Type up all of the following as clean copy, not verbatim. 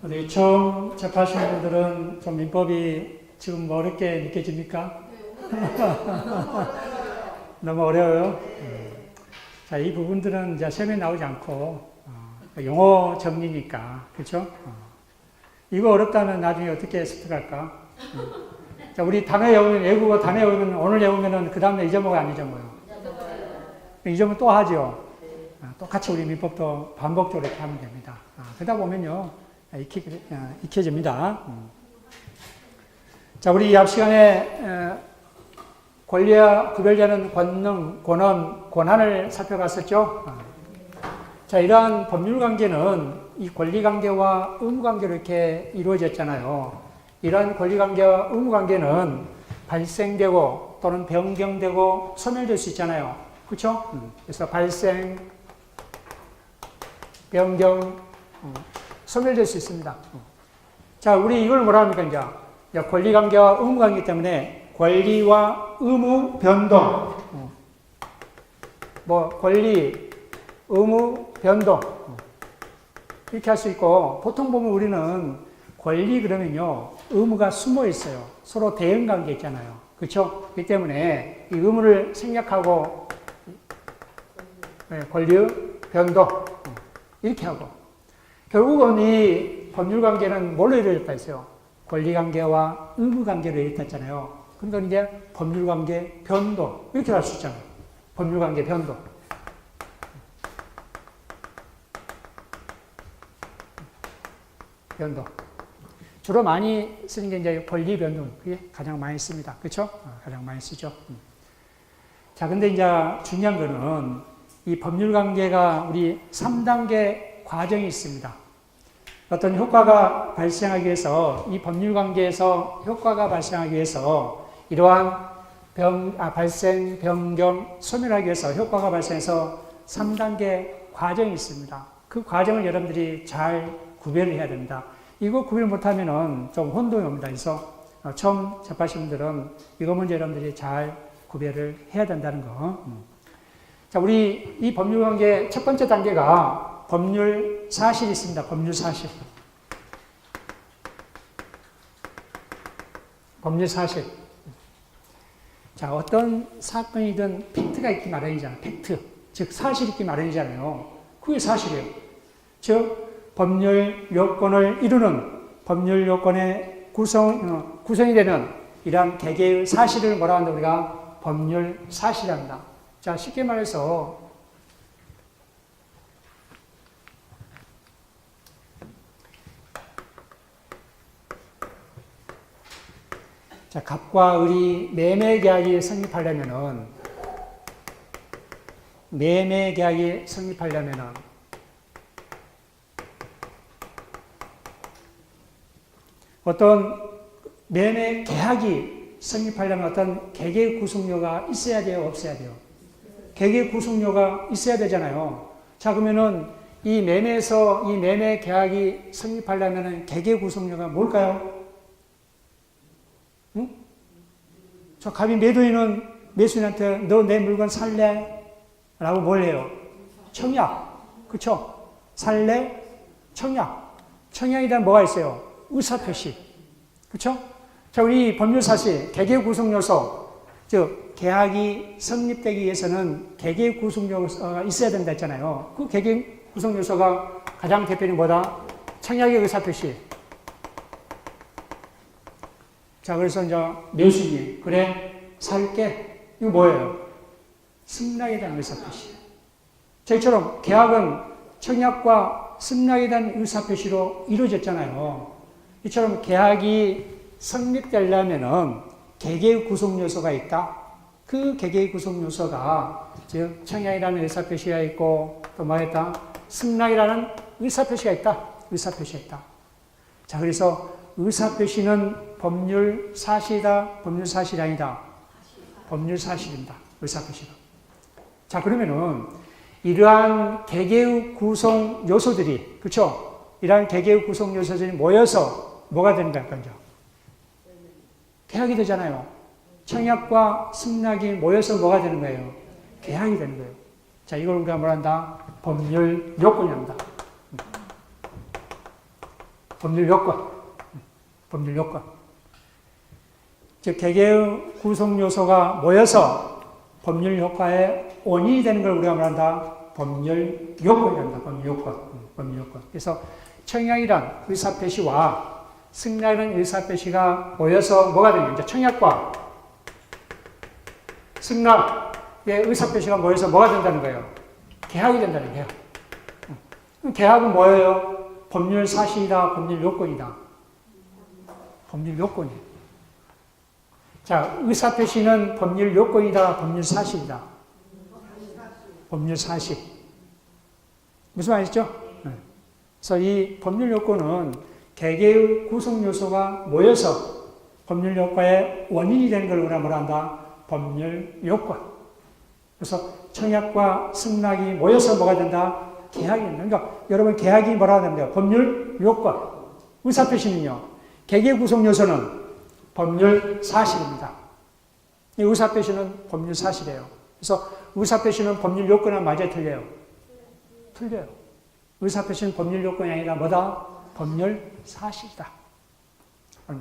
우리 처음 접하시는 분들은 좀 민법이 지금 어렵게 느껴집니까? 너무 어려워요? 자, 이 부분들은 이제 시험에 나오지 않고, 용어 정리니까, 그렇죠? 이거 어렵다면 나중에 어떻게 습득할까? 자, 우리 단어 외우면, 외국어 단어 외우면, 오늘 외우면은 그 다음에 잊어먹어요, 안 잊어먹어요? 잊어먹으면 또 하죠? 똑같이 우리 민법도 반복적으로 이렇게 하면 됩니다. 그러다 보면요, 익혀집니다. 자, 우리 앞 시간에 권리와 구별되는 권능, 권한, 권한을 살펴봤었죠. 자, 이러한 법률 관계는 이 권리 관계와 의무 관계로 이렇게 이루어졌잖아요. 이러한 권리 관계와 의무 관계는 발생되고 또는 변경되고 소멸될 수 있잖아요. 그렇죠? 그래서 발생, 변경, 소멸될 수 있습니다. 자, 우리 이걸 뭐라 합니까, 이제? 권리관계와 의무관계 때문에 권리와 의무 변동. 권리, 의무 변동. 이렇게 할 수 있고, 보통 보면 우리는 권리 그러면요, 의무가 숨어 있어요. 서로 대응 관계 있잖아요. 그렇죠? 그렇기 때문에 이 의무를 생략하고, 권리, 변동. 이렇게 하고. 결국은 이 법률관계는 뭘로 이루어졌다 했어요? 권리관계와 의무관계로 이루어졌잖아요. 그러니까 이제 법률관계 변동 이렇게 할 수 있잖아요. 법률관계 변동. 변동. 주로 많이 쓰는 게 이제 권리 변동. 그게 가장 많이 씁니다. 그렇죠? 가장 많이 쓰죠. 자, 근데 이제 중요한 거는 이 법률관계가 우리 3단계 과정이 있습니다. 어떤 효과가 발생하기 위해서, 이 법률관계에서 효과가 발생하기 위해서 이러한 발생, 변경, 소멸하기 위해서 효과가 발생해서 3단계 과정이 있습니다. 그 과정을 여러분들이 잘 구별을 해야 됩니다. 이거 구별 못하면 좀 혼동이 옵니다. 그래서 처음 접하신 분들은 이거 먼저 여러분들이 잘 구별을 해야 된다는 거. 자, 우리 이 법률관계 첫 번째 단계가 법률 사실이 있습니다. 법률 사실. 법률 사실. 자, 어떤 사건이든 팩트가 있기 마련이잖아요. 팩트. 즉, 사실이 있기 마련이잖아요. 그게 사실이에요. 즉, 법률 요건을 이루는 법률 요건의 구성이 되는 이러한 개개의 사실을 뭐라 한다? 우리가 법률 사실이란다. 자, 쉽게 말해서 자, 갑과 을이 매매 계약이 성립하려면은 어떤 매매 계약이 성립하려면 어떤 개개 구성료가 있어야 돼요, 없어야 돼요? 개개 구성료가 있어야 되잖아요. 자, 그러면은 이 매매에서 이 매매 계약이 성립하려면은 개개 구성료가 뭘까요? 응? 저 갑이 매수인한테 너 내 물건 살래? 라고 뭘 해요? 청약. 그쵸? 살래? 청약. 청약에 대한 뭐가 있어요? 의사표시. 그쵸? 자, 우리 법률사실, 개개 구성 요소, 즉, 계약이 성립되기 위해서는 개개 구성 요소가 있어야 된다 했잖아요. 그 개개 구성 요소가 가장 대표는 뭐다? 청약의 의사표시. 자, 그래서 이제 매수인이, 그래, 살게. 이거 뭐예요? 승낙에 대한 의사표시. 저희처럼 계약은 청약과 승낙에 대한 의사표시로 이루어졌잖아요. 이처럼 계약이 성립되려면은 개개의 구성 요소가 있다. 그 개개의 구성 요소가 즉 청약이라는 의사표시가 있고 또 뭐였다? 승낙이라는 의사표시가 있다. 의사표시가 있다. 자, 그래서 의사표시는 법률 사실이다. 법률 사실이 아니다. 법률 사실입니다. 의사표시가. 자, 그러면은 이러한 개개의 구성 요소들이, 그렇죠? 이러한 개개의 구성 요소들이 모여서 뭐가 된다 할까요? 계약이 되잖아요. 청약과 승낙이 모여서 뭐가 되는 거예요? 계약이 되는 거예요. 자, 이걸 우리가 뭐라 한다? 법률 요건이란다. 법률 요건. 법률 요건. 즉, 개개의 구성 요소가 모여서 법률 효과의 원인이 되는 걸 우리가 말한다. 법률 요건이란다. 법률 요건. 법률 요건. 그래서 청약이란 의사표시와 승낙이란 의사표시가 모여서 뭐가 되냐. 이제 청약과 승낙의 의사표시가 모여서 뭐가 된다는 거예요? 계약이 된다는 거예요. 계약은 뭐예요? 법률 사실이다, 법률 요건이다. 법률 요건이에요. 자, 의사표시는 법률 요건이다, 법률 사실이다. 법률 사실. 무슨 말이죠? 그래서 이 법률 요건은 개개의 구성 요소가 모여서 법률 효과의 원인이 되는 걸 우리가 뭐라 한다? 법률 요건. 그래서 청약과 승낙이 모여서 뭐가 된다? 계약이 된다. 그러니까 여러분 계약이 뭐라고 합니까? 법률 요건. 의사표시는요. 개개 구성 요소는 법률 사실입니다. 이 의사표시는 법률 사실이에요. 그래서 의사표시는 법률 요건은 맞아요? 틀려요? 틀려요. 의사표시는 법률 요건이 아니라 뭐다? 법률 사실이다.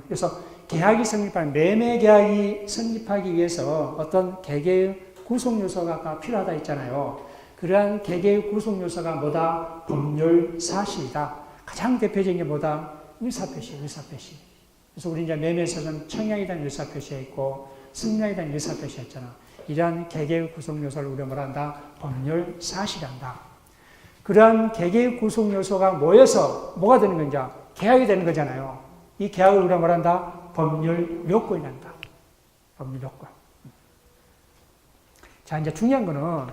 그래서 계약이 성립하는 매매 계약이 성립하기 위해서 어떤 개개의 구성 요소가 필요하다 했잖아요. 그러한 개개의 구성 요소가 뭐다? 법률 사실이다. 가장 대표적인 게 뭐다? 의사표시, 의사표시. 그래서 우리 이제 매매에서는 청약에 대한 의사표시가 있고 승낙에 대한 의사표시가 있잖아. 이러한 개개의 구성 요소를 우리가 뭐라 한다? 법률 사실이란다. 그러한 개개의 구성 요소가 모여서 뭐가 되는 건지 계약이 되는 거잖아요. 이 계약을 우리가 뭐라 한다? 법률 요건이란다. 법률 요건. 자, 이제 중요한 거는,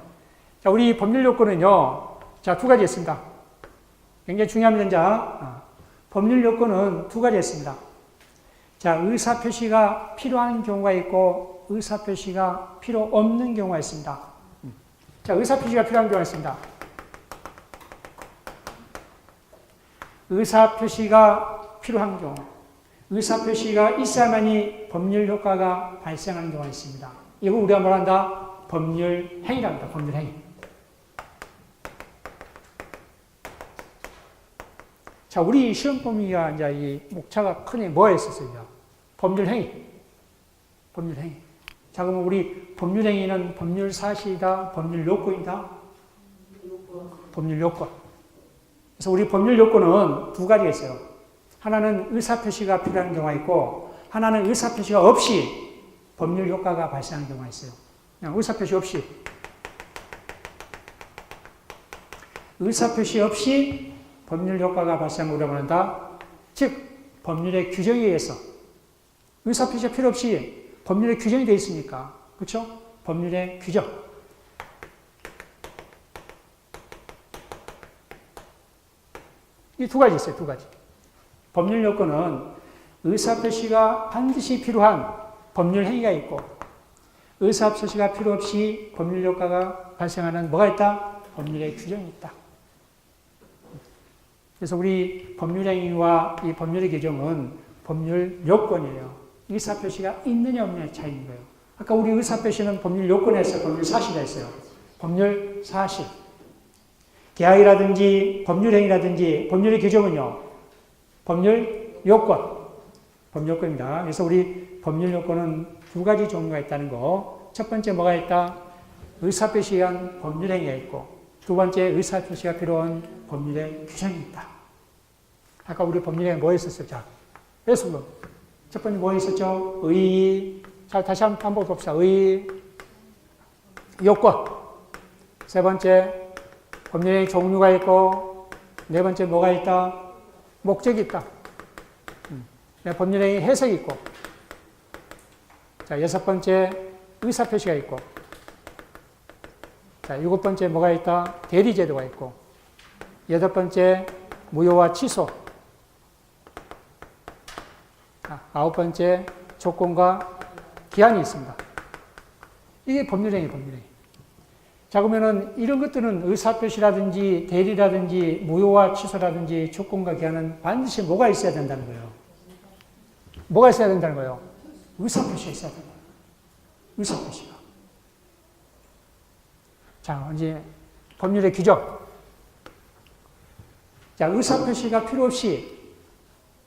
자, 우리 법률 요건은요, 자, 두 가지 있습니다. 굉장히 중요합니다, 이제. 법률 요건은 두 가지 있습니다. 자, 의사표시가 필요한 경우가 있고, 의사표시가 필요 없는 경우가 있습니다. 자, 의사표시가 필요한 경우가 있습니다. 의사표시가 필요한 경우, 의사표시가 있어야만이 법률 효과가 발생하는 경우가 있습니다. 이거 우리가 뭐라 한다? 법률 행위랍니다. 법률 행위. 자, 우리 시험 범위가 이제 이 목차가 크게 뭐가 있었어요? 법률 행위. 법률 행위. 자, 그러면 우리 법률 행위는 법률 사실이다, 법률 요건이다? 법률 요건. 그래서 우리 법률 요건은 두 가지가 있어요. 하나는 의사표시가 필요한 경우가 있고, 하나는 의사표시가 없이 법률 효과가 발생하는 경우가 있어요. 그냥 의사표시 없이. 의사표시 없이 법률 효과가 발생하려고 한다. 즉, 법률의 규정에 의해서. 의사표시가 필요 없이 법률의 규정이 되어 있으니까. 그렇죠? 법률의 규정. 이 두 가지 있어요, 두 가지. 법률 요건은 의사표시가 반드시 필요한 법률 행위가 있고, 의사표시가 필요 없이 법률 효과가 발생하는 뭐가 있다? 법률의 규정이 있다. 그래서 우리 법률 행위와 이 법률의 규정은 법률 요건이에요. 의사표시가 있느냐 없느냐의 차이인 거예요. 아까 우리 의사표시는 법률 요건에서 법률 사실이라 했어요. 법률 사실. 계약이라든지 법률 행위라든지 법률의 규정은요. 법률 요건. 법률 요건입니다. 그래서 우리 법률 요건은 두 가지 종류가 있다는 거. 첫 번째 뭐가 있다? 의사표시에 의한 법률 행위가 있고, 두 번째 의사표시가 필요한 법률의 규정이 있다. 아까 우리 법률 행위 뭐 있었어요? 자, 예수님. 첫 번째 뭐 있었죠? 의. 자, 다시 한번 봅시다. 의, 요건. 세 번째, 법률의 종류가 있고, 네 번째 뭐가 있다? 목적이 있다. 법률의 해석이 있고, 자, 여섯 번째 의사표시가 있고, 자, 일곱 번째 뭐가 있다? 대리제도가 있고, 여덟 번째 무효와 취소, 자, 아홉 번째 조건과 기한이 있습니다. 이게 법률행위, 법률행위. 자, 그러면은 이런 것들은 의사표시라든지 대리라든지 무효와 취소라든지 조건과 기한은 반드시 뭐가 있어야 된다는 거예요. 뭐가 있어야 된다는 거예요? 의사표시가 있어야 된다. 의사표시가. 자, 이제 법률의 규정. 자, 의사표시가 필요 없이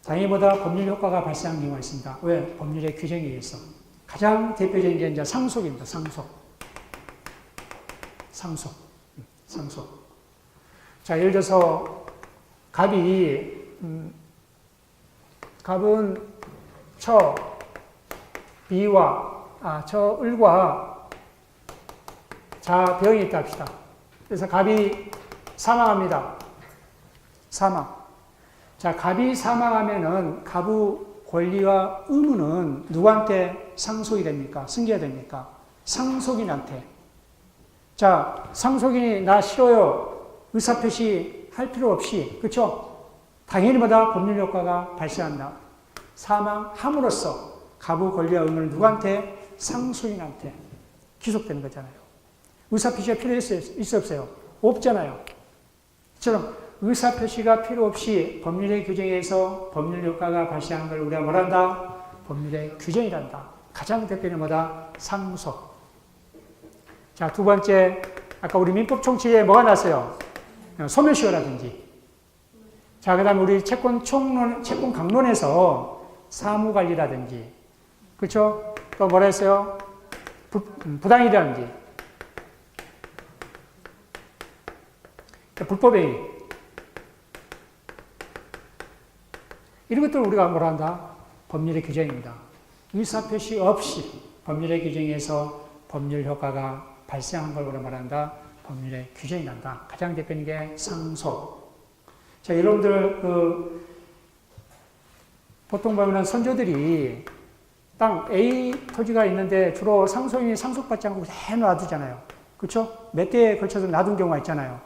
당연히 보다 법률 효과가 발생하는 경우가 있습니다. 왜? 법률의 규정에 의해서. 가장 대표적인 게 이제 상속입니다. 상속. 자, 예를 들어서 갑은 저 을과 자 병이 있다 합시다. 그래서 갑이 사망합니다. 자, 갑이 사망하면은 갑의 권리와 의무는 누구한테 상속이 됩니까? 승계가 됩니까? 상속인한테. 자, 상속인이 나 싫어요. 의사표시 할 필요 없이, 그렇죠? 당연히 마다 법률 효과가 발생한다. 사망함으로써 갑의 권리와 의무는 누구한테? 상속인한테 귀속되는 거잖아요. 의사표시가 필요 있어 없어요? 없잖아요. 처럼 의사표시가 필요 없이 법률의 규정에 의해서 법률 효과가 발생한 걸 우리가 뭐란다? 법률의 규정이란다. 가장 대표는 뭐다? 상속. 자, 두 번째, 아까 우리 민법 총칙에 뭐가 났어요? 소멸시효라든지. 자, 그 다음에 우리 채권 강론에서 사무관리라든지. 그렇죠? 또 뭐라 했어요? 부당이라든지. 불법행위. 이런 것들을 우리가 뭐라 한다? 법률의 규정입니다. 의사표시 없이 법률의 규정에서 법률 효과가 발생한 걸 우리가 말한다? 법률의 규정이 난다. 가장 대표적인 게 상속. 자, 여러분들, 보통 보면 선조들이 땅 A 토지가 있는데 주로 상속인이 상속받지 않고 해놔두잖아요. 그렇죠? 몇 대에 걸쳐서 놔둔 경우가 있잖아요.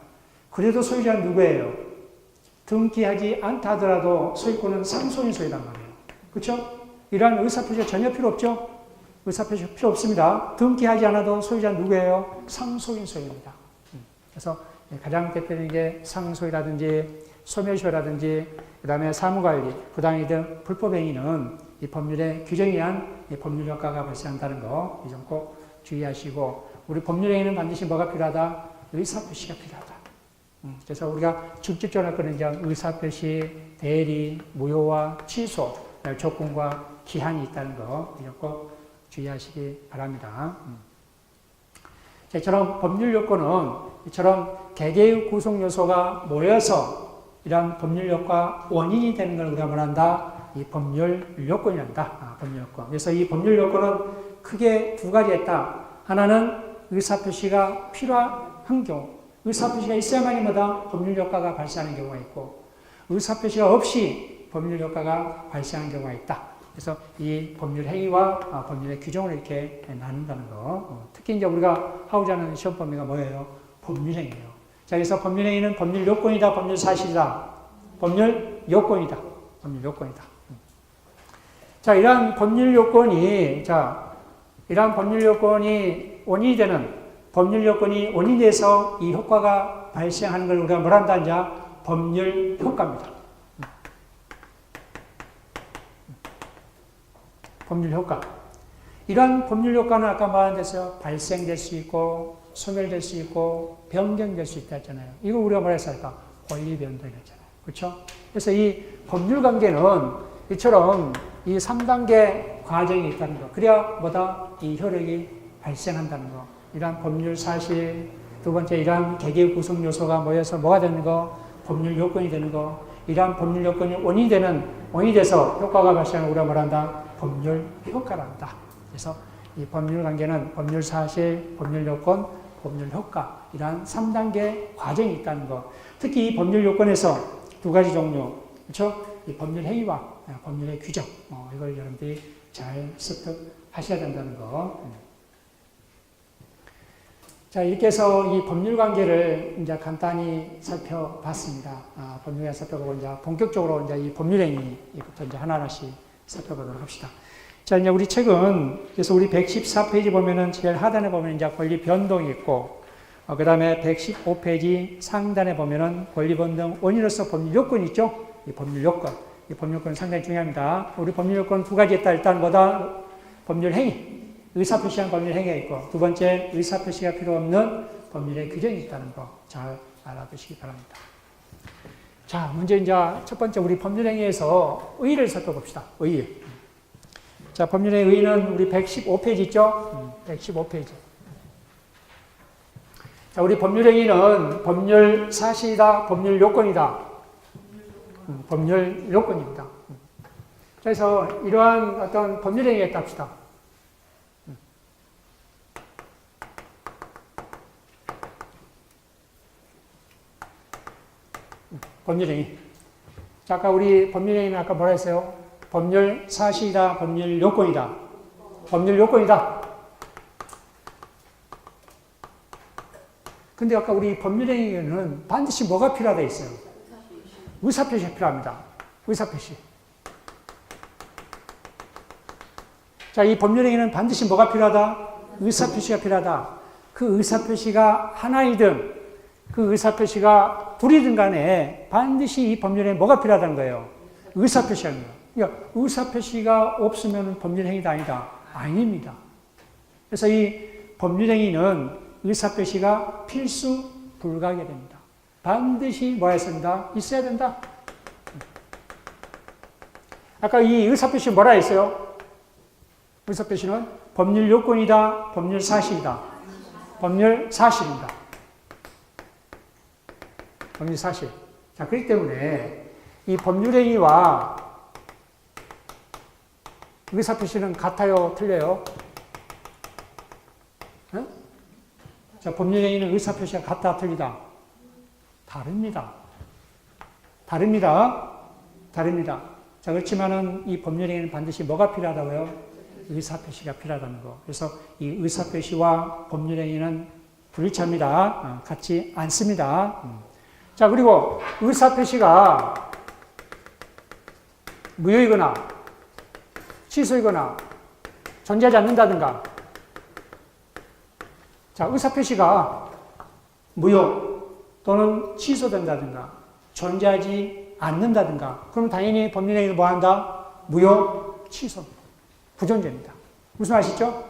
그래도 소유자는 누구예요? 등기하지 않다 하더라도 소유권은 상속인 소유단 말이에요. 그렇죠? 이러한 의사표시가 전혀 필요 없죠? 의사표시 필요 없습니다. 등기하지 않아도 소유자는 누구예요? 상속인 소유입니다. 그래서 가장 대표적인 게 상속이라든지 소멸시효라든지 그 다음에 사무관리, 부당행위 등 불법행위는 이 법률의 규정에 의한 법률 효과가 발생한다는 거, 이 점 꼭 주의하시고, 우리 법률행위는 반드시 뭐가 필요하다? 의사표시가 필요하다. 그래서 우리가 직접적으로 할 거는 이제 의사표시, 대리, 무효와 취소, 조건과 기한이 있다는 거, 이 점 꼭 주의하시기 바랍니다. 자, 이처럼 법률 요건은 이처럼 개개의 구성 요소가 모여서 이러한 법률 효과 원인이 되는 걸 우리가 말한다? 이 법률 요건이란다. 법률 요건. 그래서 이 법률 요건은 크게 두 가지 있다. 하나는 의사표시가 필요한 경우. 의사표시가 있어야만이 뭐다? 법률 효과가 발생하는 경우가 있고, 의사표시가 없이 법률 효과가 발생하는 경우가 있다. 그래서 이 법률 행위와 법률의 규정을 이렇게 나눈다는 거. 특히 이제 우리가 하고자 하는 시험 범위가 뭐예요? 법률 행위예요. 자, 그래서 법률 행위는 법률 요건이다, 법률 사실이다. 법률 요건이다. 법률 요건이다. 자, 이러한 법률 요건이 원인이 되는 법률 요건이 원인이 돼서 이 효과가 발생하는 걸 우리가 뭐라 한다? 이제 법률 효과입니다. 법률 효과. 이러한 법률 효과는 아까 말한 데서 발생될 수 있고, 소멸될 수 있고, 변경될 수 있다 했잖아요. 이거 우리가 뭐라 했을까? 권리 변동이었잖아요. 그렇죠? 그래서 이 법률 관계는 이처럼 이 3단계 과정이 있다는 거. 그래야 뭐다? 이 효력이 발생한다는 거. 이러한 법률 사실, 두 번째 이러한 개개의 구성 요소가 모여서 뭐가 되는 거? 법률 요건이 되는 거. 이러한 법률 요건이 원인이 돼서 효과가 발생하는 우리가 뭐란다? 법률 효과란다. 그래서 이 법률 관계는 법률 사실, 법률 요건, 법률 효과, 이러한 3단계 과정이 있다는 거. 특히 이 법률 요건에서 두 가지 종류, 그렇죠? 이 법률 행위와 법률의 규정, 이걸 여러분들이 잘 습득하셔야 된다는 거. 자, 이렇게 해서 이 법률 관계를 이제 간단히 살펴봤습니다. 법률 관계 살펴보고 이제 본격적으로 이제 이 법률 행위부터 이제 하나하나씩 살펴보도록 합시다. 자, 이제 우리 책은, 그래서 우리 114페이지 보면은 제일 하단에 보면 이제 권리 변동이 있고, 그 다음에 115페이지 상단에 보면은 권리 변동 원인으로서 법률 요건이 있죠? 이 법률 요건. 이 법률 요건은 상당히 중요합니다. 우리 법률 요건 두 가지 있다. 일단 뭐다? 법률 행위. 의사표시한 법률 행위가 있고, 두 번째 의사표시가 필요 없는 법률의 규정이 있다는 거 잘 알아두시기 바랍니다. 자, 먼저 이제 첫 번째 우리 법률행위에서 의의를 살펴봅시다. 의의. 자, 법률행위 의의는 우리 115페이지 있죠? 115페이지. 자, 우리 법률행위는 법률 사실이다, 법률 요건이다. 법률 요건입니다. 그래서 이러한 어떤 법률행위에 답시다. 법률행위. 자, 아까 우리 법률행위는 아까 뭐라 했어요? 법률 사실이다, 법률 요건이다. 법률 요건이다. 근데 아까 우리 법률행위는 반드시 뭐가 필요하다 했어요? 의사표시가 필요합니다. 의사표시. 자, 이 법률행위는 반드시 뭐가 필요하다? 의사표시가 필요하다. 그 의사표시가 하나이든 그 의사표시가 둘이든 간에 반드시 이 법률행위에 뭐가 필요하다는 거예요? 의사표시가 있는 거예요. 그러니까 의사표시가 없으면 법률행위가 아니다. 아닙니다. 그래서 이 법률행위는 의사표시가 필수 불가하게 됩니다. 반드시 뭐 했습니다? 있어야 된다. 아까 이 의사표시 뭐라 했어요? 의사표시는 법률 요건이다, 법률 사실이다. 법률 사실입니다. 법률 사실. 자, 그렇기 때문에 이 법률행위와 의사표시는 같아요? 틀려요? 네? 자, 법률행위는 의사표시가 같다, 틀리다? 다릅니다. 다릅니다. 다릅니다. 자, 그렇지만은 이 법률행위는 반드시 뭐가 필요하다고요? 의사표시가 필요하다는 거. 그래서 이 의사표시와 법률행위는 불일치합니다. 같지 않습니다. 자, 그리고 의사표시가 무효이거나 취소이거나 존재하지 않는다든가. 자, 의사표시가 무효 또는 취소된다든가 존재하지 않는다든가. 그러면 당연히 법률행위는 뭐한다? 무효, 취소, 부존재입니다. 무슨 말이시죠?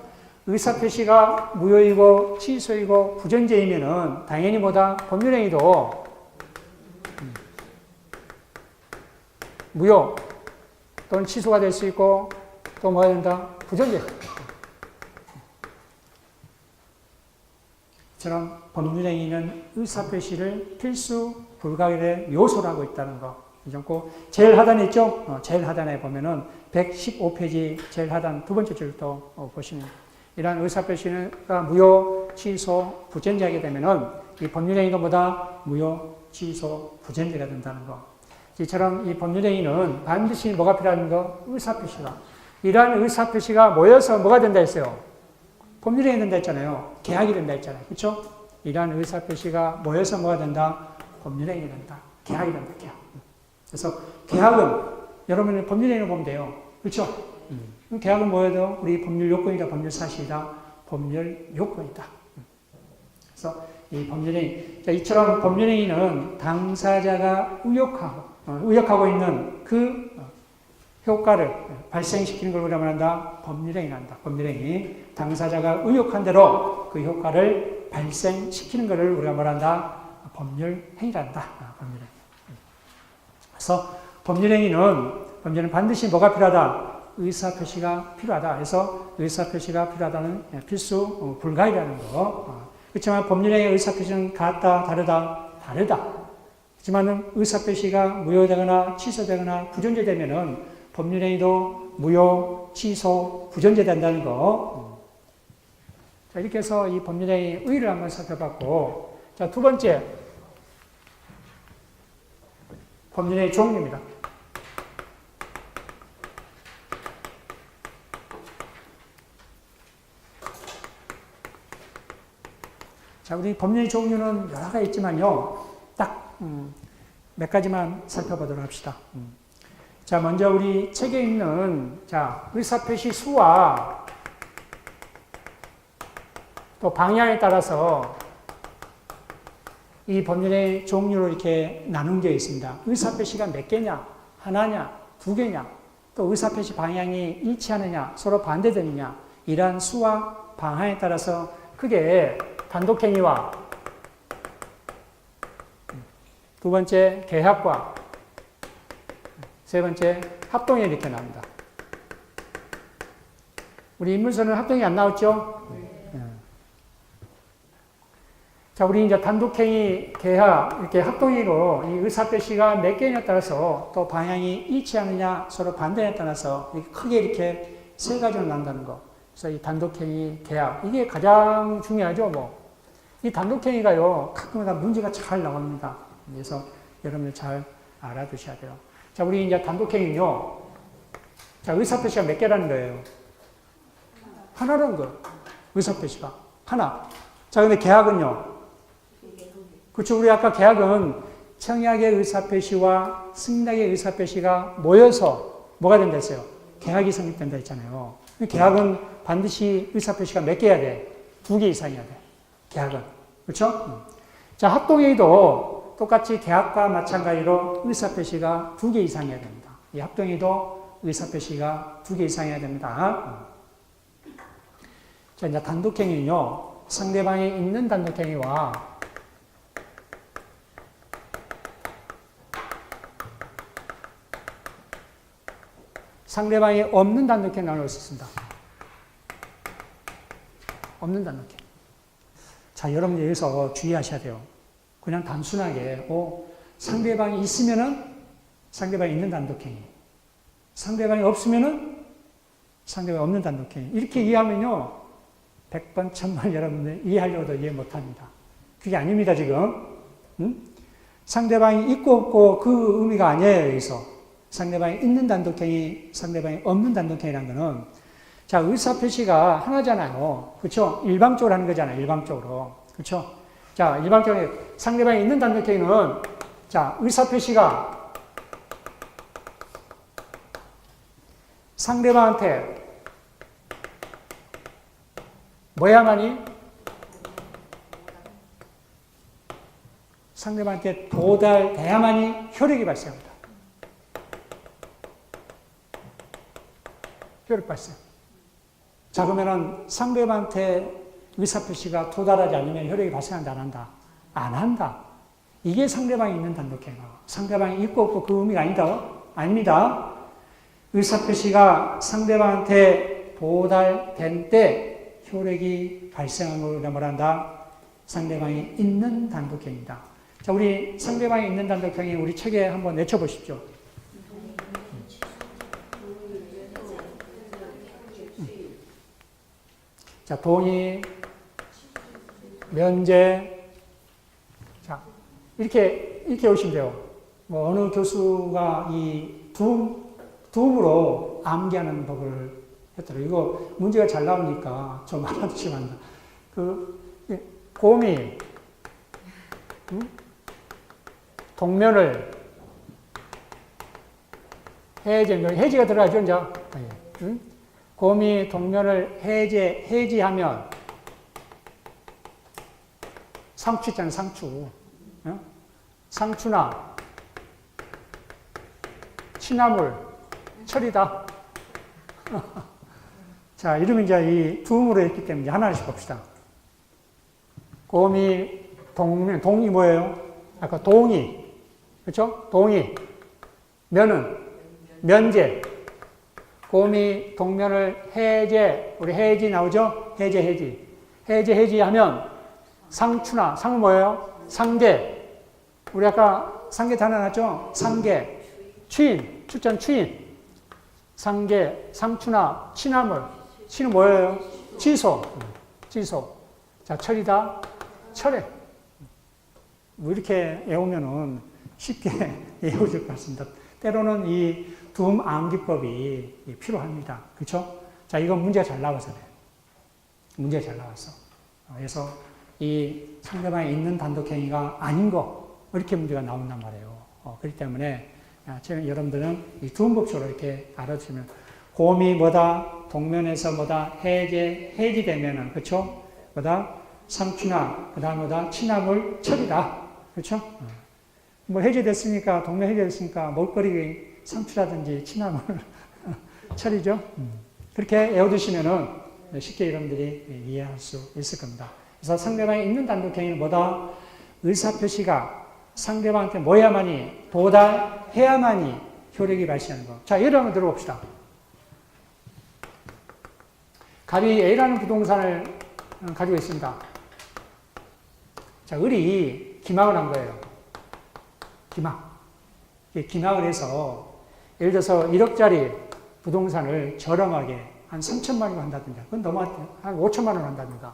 의사표시가 무효이고 취소이고 부존재이면은 당연히 뭐다? 법률행위도 무효 또는 취소가 될 수 있고 또 뭐가 된다? 부존재. 처럼 법률행위는 의사표시를 필수 불가결의 요소라고 있다는 거. 잊고 제일 하단에 있죠? 제일 하단에 보면은 115페이지 제일 하단 두 번째 줄부터 보시면 이러한 의사표시가 무효, 취소, 부존재하게 되면은 이 법률행위가 뭐다? 무효, 취소, 부존재가 된다는 거. 이처럼 이 법률행위는 반드시 뭐가 필요한 거? 의사표시가. 이러한 의사표시가 모여서 뭐가 된다 했어요? 법률행위 된다 했잖아요. 계약이 된다 했잖아요. 그렇죠? 이러한 의사표시가 모여서 뭐가 된다? 법률행위 된다. 계약이 된다. 계약. 그래서 계약은 여러분이 법률행위를 보면 돼요. 그렇죠? 계약은 뭐예요? 우리 법률 요건이다, 법률 사실이다, 법률 요건이다. 그래서 이 법률행위, 자, 이처럼 법률행위는 당사자가 의역하고 있는 그 효과를 발생시키는 걸 우리가 말한다. 법률행위란다. 법률행위. 당사자가 의역한 대로 그 효과를 발생시키는 것을 우리가 말한다. 법률행위란다. 법률행위. 그래서 법률행위는 반드시 뭐가 필요하다? 의사표시가 필요하다. 그래서 의사표시가 필요하다는 필수 불가이라는 거. 그렇지만 법률행위의 의사표시는 같다, 다르다, 다르다. 그렇지만 의사표시가 무효되거나 취소되거나 부존재되면은 법률행위도 무효, 취소, 부존재된다는 거. 자, 이렇게 해서 이 법률행위 의의를 한번 살펴봤고, 자, 두 번째 법률행위 종류입니다. 자, 우리 법률 종류는 여러 가지 있지만요, 딱 몇 가지만 살펴보도록 합시다. 자, 먼저 우리 책에 있는 자 의사표시 수와 또 방향에 따라서 이 법률의 종류로 이렇게 나눈 게 있습니다. 의사표시가 몇 개냐, 하나냐, 두 개냐, 또 의사표시 방향이 일치하느냐, 서로 반대되느냐, 이러한 수와 방향에 따라서 크게 단독행위와 두 번째 계약과 세 번째 합동이 이렇게 나옵니다. 우리 인문서는 합동이 안 나왔죠? 네. 자, 우리 이제 단독행위, 계약, 이렇게 합동행위로 이 의사표시가 몇 개냐에 따라서 또 방향이 일치하느냐, 서로 반대에 따라서 이렇게 크게 이렇게 세 가지로 난다는 거. 그래서 이 단독행위, 계약, 이게 가장 중요하죠, 뭐. 이 단독행위가요, 가끔마다 문제가 잘 나옵니다. 그래서 여러분들 잘 알아두셔야 돼요. 자, 우리 이제 단독행위는요, 자, 의사표시가 몇 개라는 거예요? 하나라는 거예요. 의사표시가. 하나. 자, 근데 계약은요? 그렇죠. 우리 아까 계약은 청약의 의사표시와 승낙의 의사표시가 모여서 뭐가 된다 했어요? 계약이 성립된다 했잖아요. 계약은 반드시 의사표시가 몇 개여야 돼? 2개 이상이어야 돼. 계약은. 그렇죠? 자, 합동회의도 똑같이 계약과 마찬가지로 의사표시가 2개 이상이어야 됩니다. 이 합동회의도 의사표시가 2개 이상이어야 됩니다. 자, 이제 단독행위는요, 상대방이 있는 단독행위와 상대방이 없는 단독행위 나눌 수 있습니다. 없는 단독행위. 자, 여러분 여기서 주의하셔야 돼요. 그냥 단순하게, 상대방이 있으면은 상대방이 있는 단독행위. 상대방이 없으면은 상대방이 없는 단독행위. 이렇게 이해하면요, 100번, 1000번 여러분들 이해하려고도 이해 못합니다. 그게 아닙니다, 지금. 상대방이 있고 없고 그 의미가 아니에요, 여기서. 상대방이 있는 단독행위, 상대방이 없는 단독행위라는 거는, 자, 의사표시가 하나잖아요. 그렇죠? 일방적으로 하는 거잖아요, 일방적으로. 그렇죠? 자, 일방적으로 상대방이 있는 단독행위는, 자, 의사표시가 상대방한테 뭐야만이? 상대방한테 도달돼야만이 효력이 발생합니다. 효력 발생. 자, 그러면은 상대방한테 의사표시가 도달하지 않으면 효력이 발생한다, 안 한다? 안 한다. 이게 상대방이 있는 단독행위가. 상대방이 있고 없고 그 의미가 아니다? 아닙니다. 의사표시가 상대방한테 도달된 때 효력이 발생한 걸 뭐란다? 상대방이 있는 단독행위다. 자, 우리 상대방이 있는 단독행위 우리 책에 한번 내쳐보십시오. 자, 동의, 면제. 자, 이렇게 오시면 돼요. 뭐, 어느 교수가 이 두음으로 암기하는 법을 했더라고요. 이거 문제가 잘 나오니까 좀 알아두시면 안 돼. 곰이, 동면을 해지가 들어가죠, 이제. 곰이 동면을 해지하면 상추 있잖아요, 상추. 상추나 취나물, 철이다. 자, 이러면 이제 이 두음으로 했기 때문에 하나씩 봅시다. 곰이 동면, 동이 뭐예요? 아까 동이. 그렇죠? 동이. 면은 면제. 곰이 동면을 우리 해지 나오죠? 해지하면 상추나, 상은 뭐예요? 상계. 우리 아까 상계 단어 나왔죠? 상계. 추인, 추천 추인. 상계, 상추나, 취나물. 취는 뭐예요? 취소. 자, 철이다. 철회. 뭐 이렇게 외우면은 쉽게 외워질 것 같습니다. 때로는 이 두음 암기법이 필요합니다. 그렇죠? 자, 이건 문제가 잘 나와서 그래요. 문제가 잘 나왔어. 그래서 이 상대방이 있는 단독행위가 아닌 거, 이렇게 문제가 나온단 말이에요. 그렇기 때문에 여러분들은 이 두음법칙으로 이렇게 알아두시면, 곰이 뭐다? 동면에서 뭐다? 해지되면은, 그렇죠? 뭐다? 상추나, 그 다음 뭐다? 취나물, 철이다. 그렇죠? 뭐 해제됐으니까, 동면 해제됐으니까 먹거리 상추라든지 취나물, 철이죠. 그렇게 외워두시면은 쉽게 여러분들이 이해할 수 있을 겁니다. 그래서 상대방이 있는 단독행위는 뭐다? 의사표시가 상대방한테 뭐야만이, 도달해야만이 효력이 발생하는 거. 자, 예를 한번 들어봅시다. 갑이 A라는 부동산을 가지고 있습니다. 자, 을이 기망을 한 거예요. 기망을 해서, 예를 들어서 1억짜리 부동산을 저렴하게 한 3천만 원을 한다든가, 그건 너무 한 5천만 원 한다든가,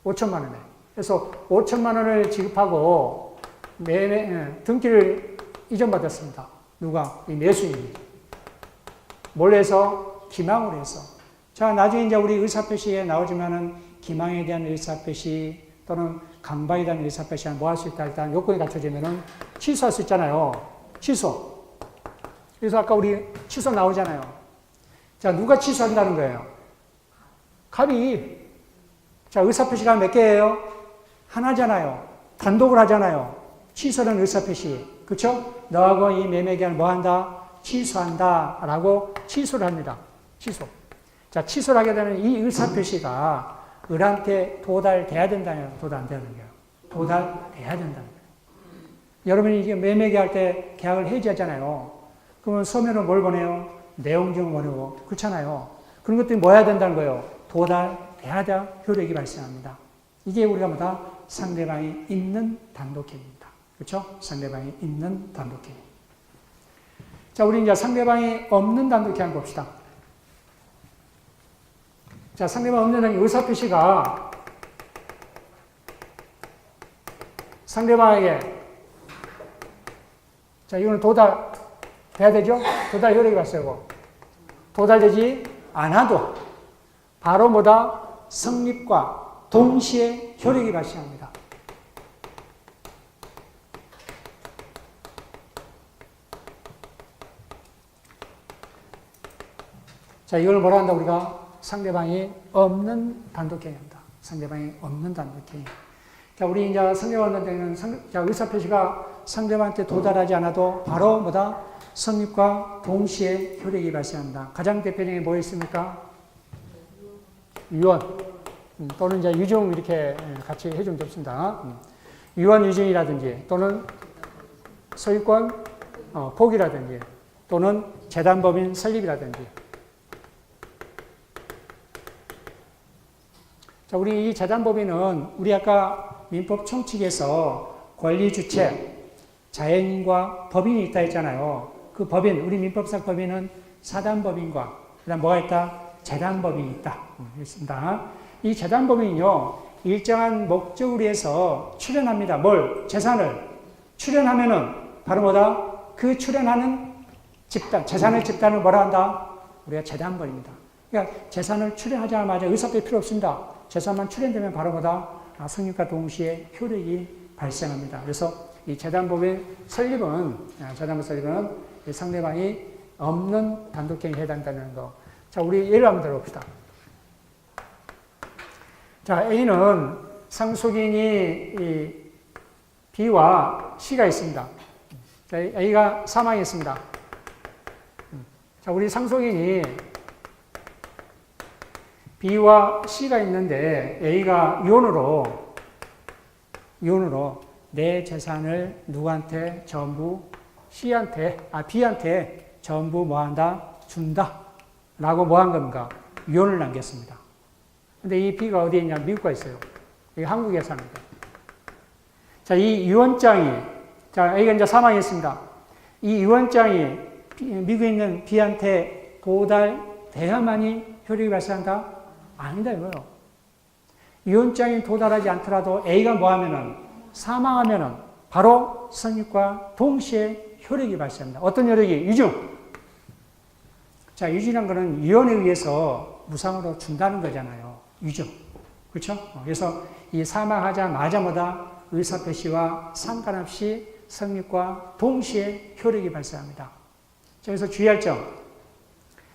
5천만 원에. 그래서 5천만 원을 지급하고 등기를 이전받았습니다. 누가? 이 매수인이. 뭘 해서? 기망을 해서. 자, 나중에 이제 우리 의사표시에 나오지만은 기망에 대한 의사표시 또는 강박에 대한 의사표시는 뭐 할 수 있다? 일단 요건이 갖춰지면은 취소할 수 있잖아요. 취소. 그래서 아까 우리 취소 나오잖아요. 자, 누가 취소한다는 거예요? 갑이. 자, 의사표시가 몇 개예요? 하나잖아요. 단독을 하잖아요. 취소는 의사표시. 그쵸? 너하고 이 매매계약을 뭐 한다? 취소한다. 라고 취소를 합니다. 취소. 자, 취소를 하게 되면 이 의사표시가 을한테 도달돼야 된다는 거예요. 도달 안 되는 거예요. 도달돼야 된다는 거예요. 여러분이 이게 매매계약할 때 계약을 해지하잖아요. 그러면 서면은 뭘 보내요? 내용증을 보내고. 그렇잖아요. 그런 것들이 뭐 해야 된다는 거예요? 도달돼야 효력이 발생합니다. 이게 우리가 뭐다? 상대방이 있는 단독행위입니다. 그렇죠? 상대방이 있는 단독행위. 자, 우리 이제 상대방이 없는 단독행위 한번 봅시다. 자, 상대방 없는 단독행위 의사표시가 상대방에게, 자, 이거는 도달돼야 되죠? 도달 효력이 발생하고, 도달되지 않아도 바로 뭐다? 성립과 동시에 효력이 발생합니다. 자, 이걸 뭐라 한다, 우리가? 상대방이 없는 단독행위입니다. 상대방이 없는 단독행위. 자, 우리 이제 상대방 없는 단독행위는, 자, 의사표시가 상대방한테 도달하지 않아도 바로 뭐다? 성립과 동시에 효력이 발생합니다. 가장 대표적인 뭐 있습니까? 유언. 또는 이제 유증 이렇게 같이 해주면 좋습니다. 유언 유증이라든지 또는 소유권 포기라든지 또는 재단법인 설립이라든지. 자, 우리 이 재단법인은 우리 아까 민법 총칙에서 권리 주체, 자연인과 법인이 있다 했잖아요. 그 법인, 우리 민법상 법인은 사단법인과 그다음 뭐가 있다? 재단법인이 있다. 있습니다. 이 재단법인이요, 일정한 목적을 위해서 출연합니다. 뭘? 재산을. 출연하면은 바로 뭐다? 그 출연하는 집단, 재산을 집단을 뭐라 한다? 우리가 재단법인입니다. 그러니까 재산을 출연하자마자 의사표시 필요 없습니다. 재산만 출연되면 바로 뭐다? 성립과 동시에 효력이 발생합니다. 그래서 이 재단법인 설립은, 상대방이 없는 단독행위에 해당된다는 거. 자, 우리 예를 한번 들어봅시다. 자, A는 상속인이 B와 C가 있습니다. 자, A가 사망했습니다. 자, 우리 상속인이 B와 C가 있는데 A가 이혼으로 내 재산을 누구한테 전부 B한테 전부 뭐 한다? 준다. 라고 뭐 한 겁니까? 유언을 남겼습니다. 근데 이 B가 어디에 있냐? 미국에 있어요. 여기 한국에 사는 거예요. 자, 이 유언장이, 자, A가 이제 사망했습니다. 이 유언장이 미국에 있는 B한테 도달돼야만이 효력이 발생한다? 아니다, 이거요. 유언장이 도달하지 않더라도 A가 뭐 하면은, 사망하면은 바로 성립과 동시에 효력이 발생합니다. 어떤 효력이? 유증. 자, 유증이라는 거는 유언에 의해서 무상으로 준다는 거잖아요. 유증. 그렇죠? 그래서 이 사망하자마자 뭐다? 의사표시와 상관없이 성립과 동시에 효력이 발생합니다. 자, 그래서 주의할 점.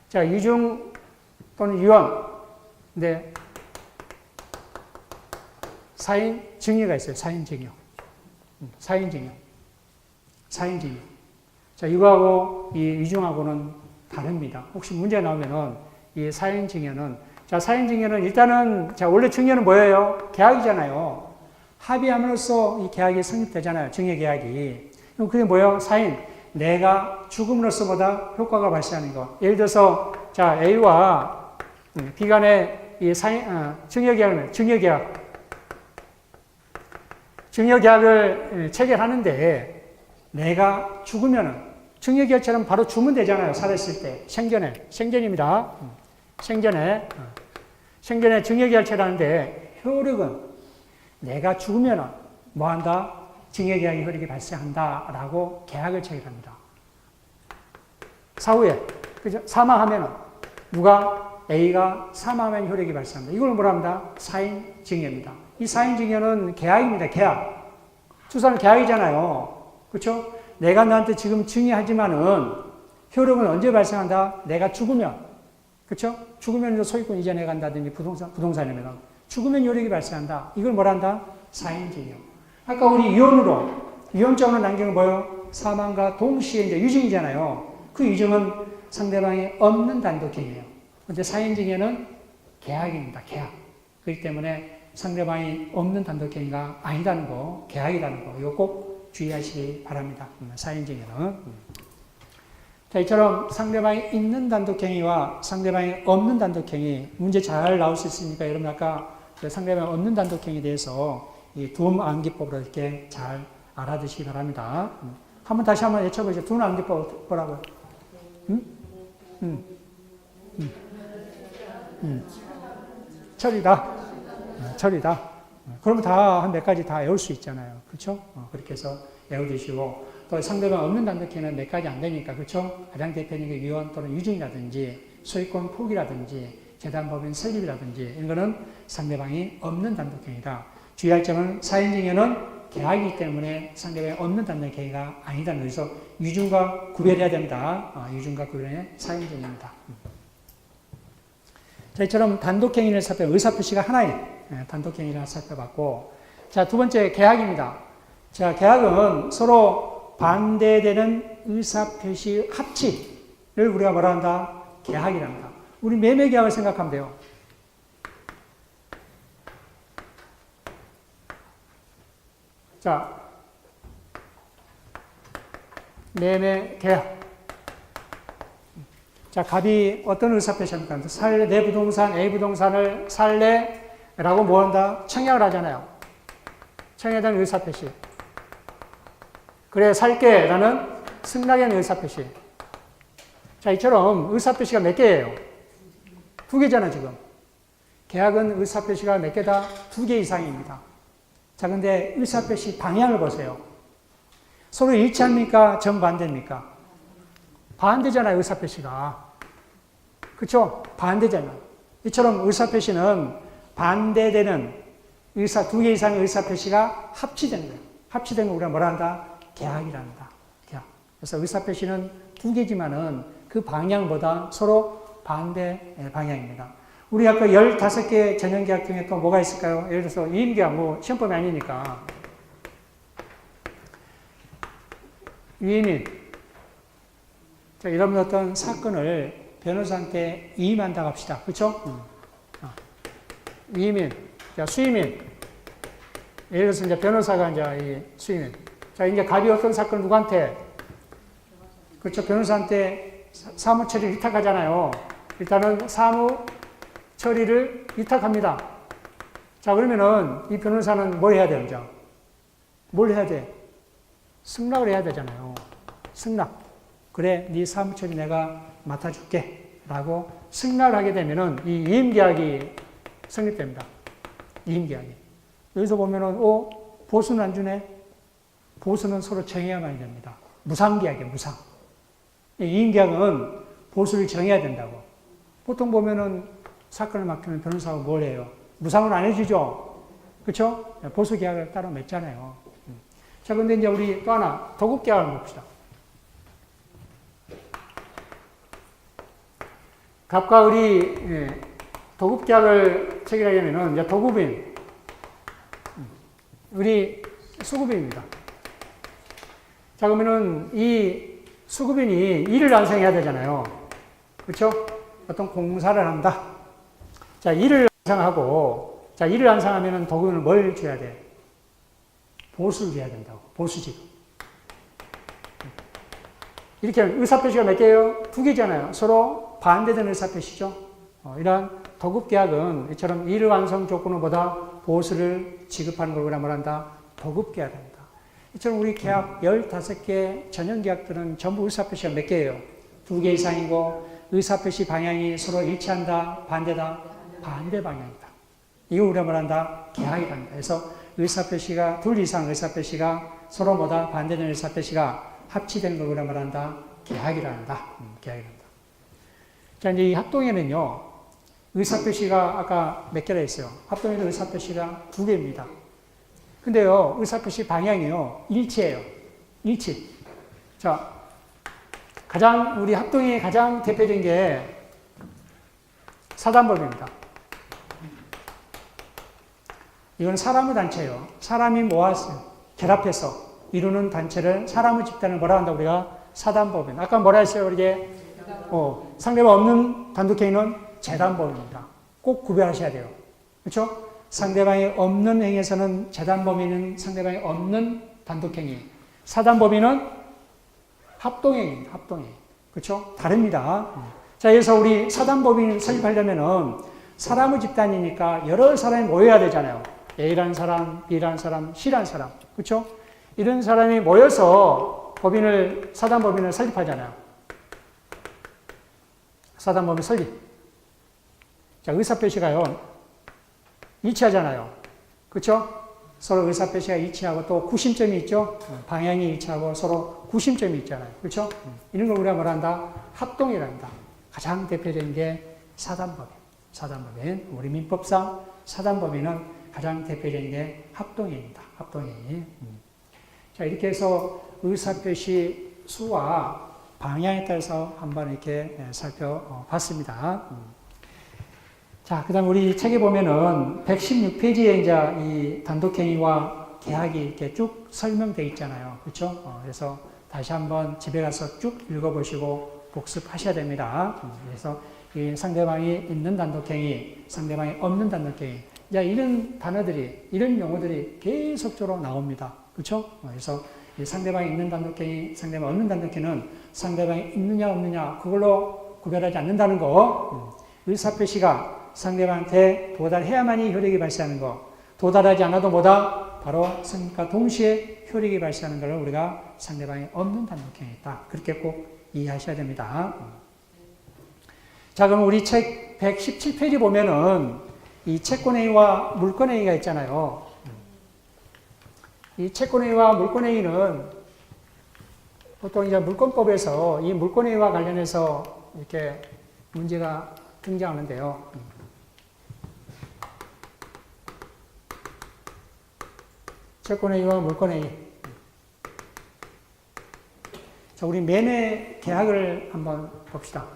자, 유증 또는 유언. 근데 사인 증여가 있어요. 사인 증여. 사인 증여. 자, 이거하고 이 유증하고는 다릅니다. 혹시 문제 나오면은 이 사인 증여는, 자, 사인 증여는 일단은, 자, 원래 증여는 뭐예요? 계약이잖아요. 합의함으로써 이 계약이 성립되잖아요. 증여계약이. 그럼 그게 뭐예요? 사인. 내가 죽음으로써보다 효과가 발생하는 거. 예를 들어서 자 A와 B 간의 이 증여계약을 체결하는데 내가 죽으면은 증여계약처럼 바로 주면 되잖아요. 살았을 때 생전입니다. 생전에 증여계약을 체결하는데 효력은 내가 죽으면은 뭐한다? 증여계약이 효력이 발생한다라고 계약을 체결합니다. 사후에 그죠? 사망하면은 누가 A가 사망하면 효력이 발생합니다. 이걸 뭐라 합니다? 사인증여입니다. 이 사인증여는 계약입니다. 계약. 두 사람 계약이잖아요. 그렇죠? 내가 너한테 지금 증여하지만은 효력은 언제 발생한다? 내가 죽으면. 그렇죠? 죽으면 소유권 이전해 간다든지 부동산이면 죽으면 효력이 발생한다. 이걸 뭐라 한다? 사인증여. 아까 우리 이혼장으로 남긴 건 뭐예요? 사망과 동시에 이제 유증이잖아요. 그 유증은 상대방이 없는 단독행위예요. 근데 사인증여는 계약입니다. 계약. 그렇기 때문에 상대방이 없는 단독행위가 아니다는 거, 계약이라는 거, 이거 꼭 주의하시기 바랍니다. 사인증여는. 자, 이처럼 상대방이 있는 단독행위와 상대방이 없는 단독행위, 문제 잘 나올 수 있으니까 여러분 아까 상대방이 없는 단독행위에 대해서 이 둠 암기법으로 이렇게 잘 알아두시기 바랍니다. 다시 한번 외쳐보죠. 둠 암기법 뭐라고요? 철이다. 철이다. 그러면 다 한 몇 가지 다 외울 수 있잖아요. 그렇죠? 그렇게 해서 외워두시고 또 상대방 없는 단독행위는 몇 가지 안 되니까 그렇죠? 가장 대표적인 위헌 또는 유증이라든지 소유권 포기라든지 재단법인 설립이라든지 이런 거는 상대방이 없는 단독행위다. 주의할 점은 사인증여는 계약이기 때문에 상대방이 없는 단독행위가 아니다는 거에서 유증과 구별해야 된다. 유증과 구별의 사인증여입니다. 자, 이처럼 단독행위를 의사표시가 하나인 단독행위를 살펴봤고, 자, 두 번째 계약입니다. 자, 계약은 서로 반대되는 의사표시 합치를 우리가 뭐라 한다? 계약이랍니다. 우리 매매계약을 생각하면 돼요. 자, 매매계약. 자, 갑이 어떤 의사표시합니까? 내 부동산, A 부동산을 살래라고 뭐 한다? 청약을 하잖아요. 청약에 대한 의사표시. 그래, 살게라는 승낙에 대한 의사표시. 자, 이처럼 의사표시가 몇 개예요? 두 개잖아, 지금. 계약은 의사표시가 몇 개다? 두 개 이상입니다. 자, 근데 의사표시 방향을 보세요. 서로 일치합니까? 정반대입니까? 반대잖아요, 의사표시가. 그쵸? 반대잖아요. 이처럼 의사표시는 반대되는 두 개 이상의 의사표시가 합치된 거예요. 합치된 거 우리가 뭐라 한다? 계약이란다. 계약. 그래서 의사표시는 두 개지만은 그 방향보다 서로 반대 방향입니다. 우리 아까 15개 전형계약 중에 또 뭐가 있을까요? 예를 들어서 위임계약, 뭐 시험법이 아니니까. 위임인. 자, 이런 어떤 사건을 변호사한테 위임한다고 합시다. 그렇죠? 위임인. 자, 수임인. 예를 들어서 이제 변호사가 이제 이 수임인. 자, 이제 갑이 어떤 사건 누구한테? 그렇죠? 변호사한테 사무 처리를 위탁하잖아요. 일단은 사무 처리를 위탁합니다. 자, 그러면은 이 변호사는 뭘 해야 돼요, 이제? 뭘 해야 돼? 승낙을 해야 되잖아요. 승낙. 그래, 네 사무 처리 내가 맡아줄게. 라고 승낙을 하게 되면은 이 이임계약이 성립됩니다. 이임계약이. 여기서 보면은, 보수는 안 주네? 보수는 서로 정해야만 됩니다. 무상계약이에요, 무상. 이임계약은 보수를 정해야 된다고. 보통 보면은 사건을 맡기면 변호사가 뭘 해요? 무상은 안 해주죠? 그쵸? 보수계약을 따로 맺잖아요. 자, 근데 이제 우리 또 하나, 도급계약을 봅시다. 갑과 을이 도급계약을 체결하려면은 이제 도급인, 을이 수급인입니다. 자, 그러면은 이 수급인이 일을 완성해야 되잖아요. 그렇죠? 어떤 공사를 한다. 자, 일을 완성하고, 자, 일을 완성하면은 도급인을 뭘 줘야 돼? 보수를 해야 된다고. 보수지급. 이렇게 의사표시가 몇 개예요? 2개잖아요. 서로 반대되는 의사표시죠. 이러한 도급계약은 이처럼 일 완성 조건보다 보수를 지급하는 걸 우리가 말한다. 도급계약입니다. 이처럼 우리 계약 15개 전형계약들은 전부 의사표시가 몇 개예요? 2개 이상이고 의사표시 방향이 서로 일치한다, 반대다, 반대 방향이다. 이거 우리가 말한다. 계약이란다. 그래서 의사표시가 2 이상 의사표시가 서로 뭐다? 반대되는 의사표시가 합치되는 걸 우리가 말한다. 계약이란다. 계약이란다. 자, 이제 이 합동에는요, 의사표시가 아까 몇 개라 했어요? 합동에는 의사표시가 2개입니다. 근데요, 의사표시 방향이요, 일치예요. 일치. 자, 우리 합동이 가장 대표적인 게 사단법입니다. 이건 사람의 단체예요. 사람이 모아서 결합해서 이루는 단체를, 사람의 집단을 뭐라 한다? 우리가 사단법입니다. 아까 뭐라 했어요? 이게 상대방 없는 단독행위는 재단법입니다. 꼭 구별하셔야 돼요. 그렇죠? 상대방이 없는 행위에서는 재단법인은 상대방이 없는 단독행위. 사단법인은 합동행위입니다. 합동행위. 그렇죠? 다릅니다. 자, 그래서 우리 사단법인 설립하려면은 사람의 집단이니까 여러 사람이 모여야 되잖아요. A라는 사람, B라는 사람, C라는 사람. 그렇죠? 이런 사람이 모여서 사단법인을 설립하잖아요. 사단법인 설립. 자, 의사표시가요, 일치하잖아요. 그렇죠? 서로 의사표시가 일치하고 또 구심점이 있죠? 방향이 일치하고 서로 구심점이 있잖아요. 그렇죠? 이런 걸 우리가 뭐란다? 합동이란다. 가장 대표적인 게 사단법인. 사단법인. 우리 민법상 사단법인은 가장 대표적인 게 합동입니다. 합동이. 자, 이렇게 해서 의사표시 수와 방향에 따라서 한번 이렇게 살펴봤습니다. 자, 그 다음 우리 책에 보면은 116페이지에 이제 이 단독행위와 계약이 이렇게 쭉 설명되어 있잖아요. 그렇죠? 그래서 다시 한번 집에 가서 쭉 읽어보시고 복습하셔야 됩니다. 그래서 이 상대방이 있는 단독행위, 상대방이 없는 단독행위. 자, 이런 단어들이, 이런 용어들이 계속적으로 나옵니다. 그렇죠? 그래서 이 상대방이 있는 단독행위, 상대방이 없는 단독행위는 상대방이 있느냐 없느냐 그걸로 구별하지 않는다는 거. 의사표시가 상대방한테 도달해야만이 효력이 발생하는 거. 도달하지 않아도 뭐다? 바로 성립과 동시에 효력이 발생하는 걸 우리가 상대방이 없는 단독행위가 있다. 그렇게 꼭 이해하셔야 됩니다. 자, 그럼 우리 책 117페이지 보면은 이 채권행위와 물권행위가 있잖아요. 이 채권행위와 물권행위는 보통 이제 물권법에서 이 물권행위와 관련해서 이렇게 문제가 등장하는데요. 채권행위와 물권행위. 자, 우리 매매 계약을 한번 봅시다.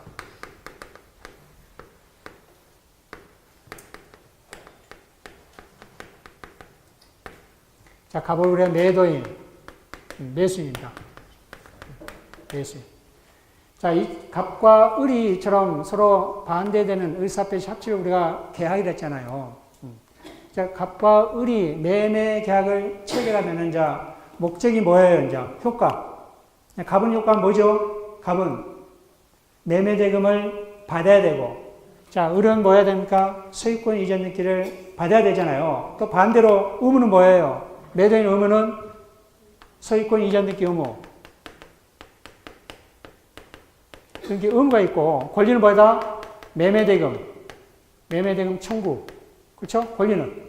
자, 가볼의 매도인, 매수인입니다. 매수인. 자, 이 갑과 을이처럼 서로 반대되는 의사표시 합치를 우리가 계약을 했잖아요. 자, 갑과 을이 매매 계약을 체결하면은 이제 목적이 뭐예요? 이제 효과. 갑은 효과는 뭐죠? 갑은 매매 대금을 받아야 되고, 자, 을은 뭐 해야 됩니까? 소유권 이전 등기를 받아야 되잖아요. 또 반대로 의무는 뭐예요? 매도인 의무는 소유권 이전 등기 의무. 그게 의무가 있고, 권리는 뭐다? 매매대금. 매매대금 청구. 그렇죠? 권리는.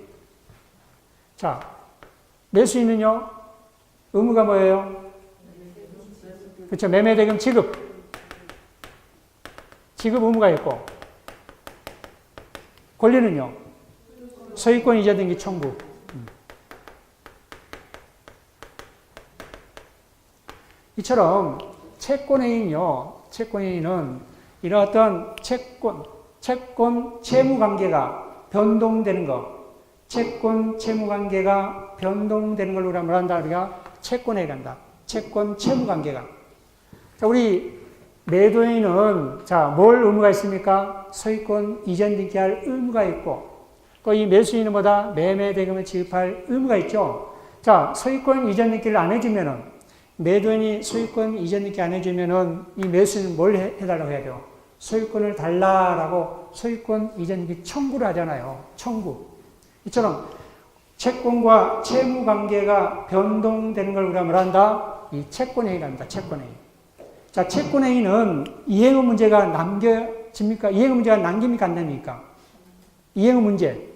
자, 매수인은요? 의무가 뭐예요? 그렇죠? 매매대금 지급. 지급 의무가 있고, 권리는요? 소유권 이전 등기 청구. 이처럼 채권행위는 이런 어떤 채권 채무 관계가 변동되는 것, 채권 채무 관계가 변동되는 걸 우리가 뭐라 한다? 우리가 채권행위 한다. 채권 채무 관계가. 자, 우리 매도인은 자, 뭘 의무가 있습니까? 소유권 이전 등기할 의무가 있고, 또 이 매수인은 뭐다? 매매 대금을 지급할 의무가 있죠. 자, 소유권 이전 등기를 안 해주면은, 매도인이 소유권 이전 등기 안 해주면은, 이 매수인은 뭘 해달라고 해야 돼요? 소유권을 달라라고 소유권 이전 등기 청구를 하잖아요. 청구. 이처럼 채권과 채무 관계가 변동되는 걸 우리가 뭐란다? 이 채권행위랍니다. 채권행위. 자, 채권행위는 이행의 문제가 남겨집니까? 이행의 문제가 남깁니까? 안 남깁니까? 이행의 문제.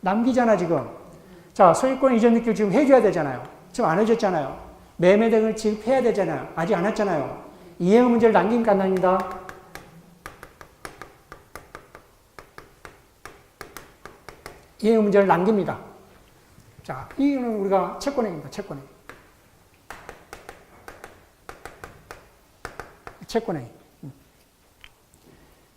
남기잖아, 지금. 자, 소유권 이전 등기를 지금 해줘야 되잖아요. 지금 안 해줬잖아요. 매매 등을 지급해야 되잖아요. 아직 안 했잖아요. 이행의 문제를 남깁니까? 안 남깁니다? 이행의 문제를 남깁니다. 자, 이거는 우리가 채권행위입니다. 채권행위. 채권행위.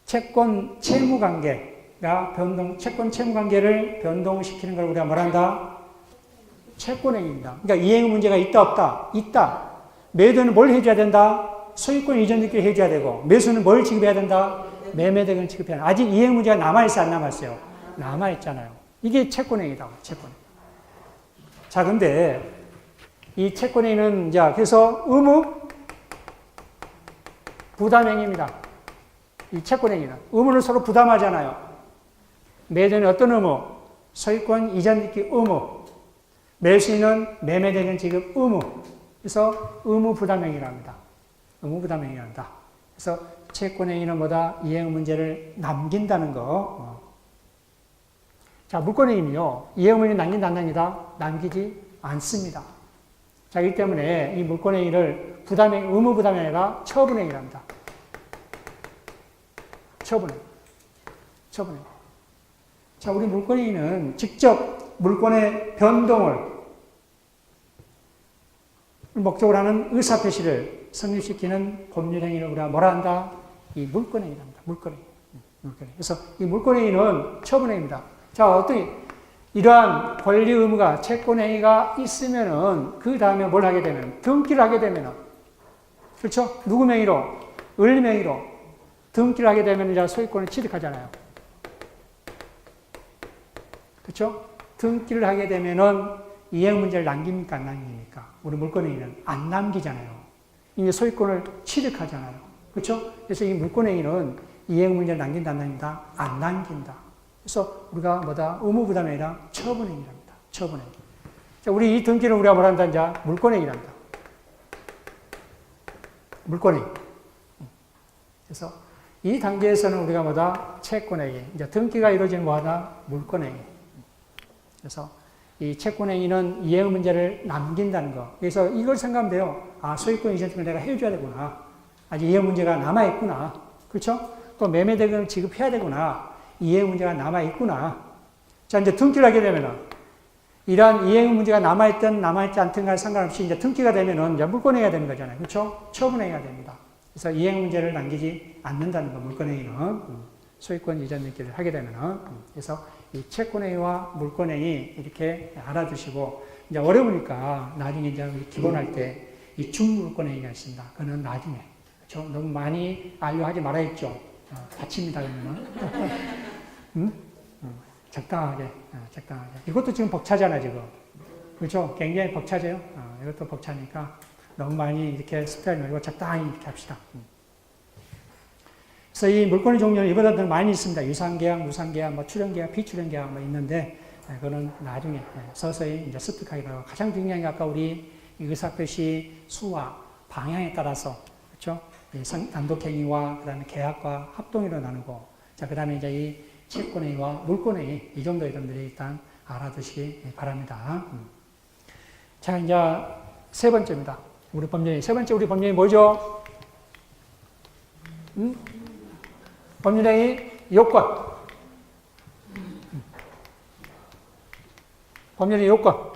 채권 채무 관계가 채권 채무 관계를 변동시키는 걸 우리가 뭐란다? 채권행위입니다. 그러니까 이행의 문제가 있다, 없다? 있다. 매도는 뭘 해줘야 된다? 소유권 이전 등기를 해줘야 되고, 매수는 뭘 지급해야 된다? 매매대금을 지급해야 된다. 아직 이행 문제가 남아있어요, 안 남았어요? 남아있잖아요. 이게 채권행위다, 채권행위. 자, 근데 이 채권행위는, 자, 그래서 의무 부담행위입니다. 이 채권행위는. 의무를 서로 부담하잖아요. 매도는 어떤 의무? 소유권 이전 등기 의무. 매수인은 매매대금 지급 의무. 그래서 의무 부담행위랍니다. 의무 부담행위란다. 그래서 채권행위는 뭐다? 이행 문제를 남긴다는 거. 자, 물권행위는요, 이행 문제 남긴다, 안 남기다? 남기지 않습니다. 자, 이 때문에 이 물권행위를 의무 부담이 아니라 처분행위랍니다. 처분행위. 처분행위. 자, 우리 물권행위는 직접 물권의 변동을 목적으로 하는 의사표시를 성립시키는 법률행위를 우리가 뭐라 한다? 이 물권행위랍니다. 물권행위. 그래서 이 물권행위는 처분행위입니다. 자, 이러한 권리 의무가 채권행위가 있으면은 그 다음에 뭘 하게 되면 등기를 하게 되면은, 그렇죠? 누구 명의로? 을 명의로 등기를 하게 되면 이제 소유권을 취득하잖아요. 그렇죠? 등기를 하게 되면은 이행 문제를 남깁니까? 안 남깁니까? 우리 물권행위는 안 남기잖아요. 이미 소유권을 취득하잖아요. 그렇죠? 그래서 이 물권행위는 이행 문제를 남긴다, 안 남긴다? 안 남긴다. 그래서 우리가 뭐다? 의무 부담이 아니라 처분행위랍니다. 처분행위. 자, 우리 이 등기를 우리가 뭐라 한다? 이제 물권행위란다. 물권행위. 그래서 이 단계에서는 우리가 뭐다? 채권행위. 이제 등기가 이루어지는 뭐하다? 물권행위. 그래서 이 채권행위는 이행 문제를 남긴다는 거. 그래서 이걸 생각하면 돼요. 아, 소유권 이전 등을 내가 해줘야 되구나. 아직 이행 문제가 남아있구나. 그렇죠? 또 매매대금을 지급해야 되구나. 이행 문제가 남아있구나. 자, 이제 등기를 하게 되면은, 이러한 이행 문제가 남아있든 남아있지 않든가 상관없이 이제 등기가 되면은 이제 물권행위가 되는 거잖아요. 그렇죠? 처분행위가 됩니다. 그래서 이행 문제를 남기지 않는다는 거, 물권행위는. 소유권 이전 등기를 하게 되면은. 그래서 이 채권행위와 물권행위 이렇게 알아두시고, 이제 어려우니까 나중에 이제 기본할 때 이 중물권행위가 있습니다. 그거는 나중에. 그렇죠? 너무 많이 알려하지 말아야겠죠. 다칩니다, 그러면. 응? 적당하게, 적당하게. 이것도 지금 벅차잖아, 지금. 그렇죠? 굉장히 벅차져요. 이것도 벅차니까 너무 많이 이렇게 스타일 말고 적당히 이렇게 합시다. 그래서 이 물권의 종류는 이보다 더 많이 있습니다. 유상계약, 무상계약, 뭐 출연계약, 비출연계약 뭐 있는데, 그거는 나중에 서서히 이제 습득하게 되고, 가장 중요한 게 아까 우리 의사표시 수와 방향에 따라서, 그렇죠? 단독행위와 그 다음에 계약과 합동으로 나누고, 자, 그 다음에 이제 이 채권행위와 물권행위, 이 정도 여러분들이 일단 알아두시기 바랍니다. 자, 이제 세 번째입니다. 우리 법령이. 세 번째 우리 법령이 뭐죠? 법률행위 요건. 법률행위 요건.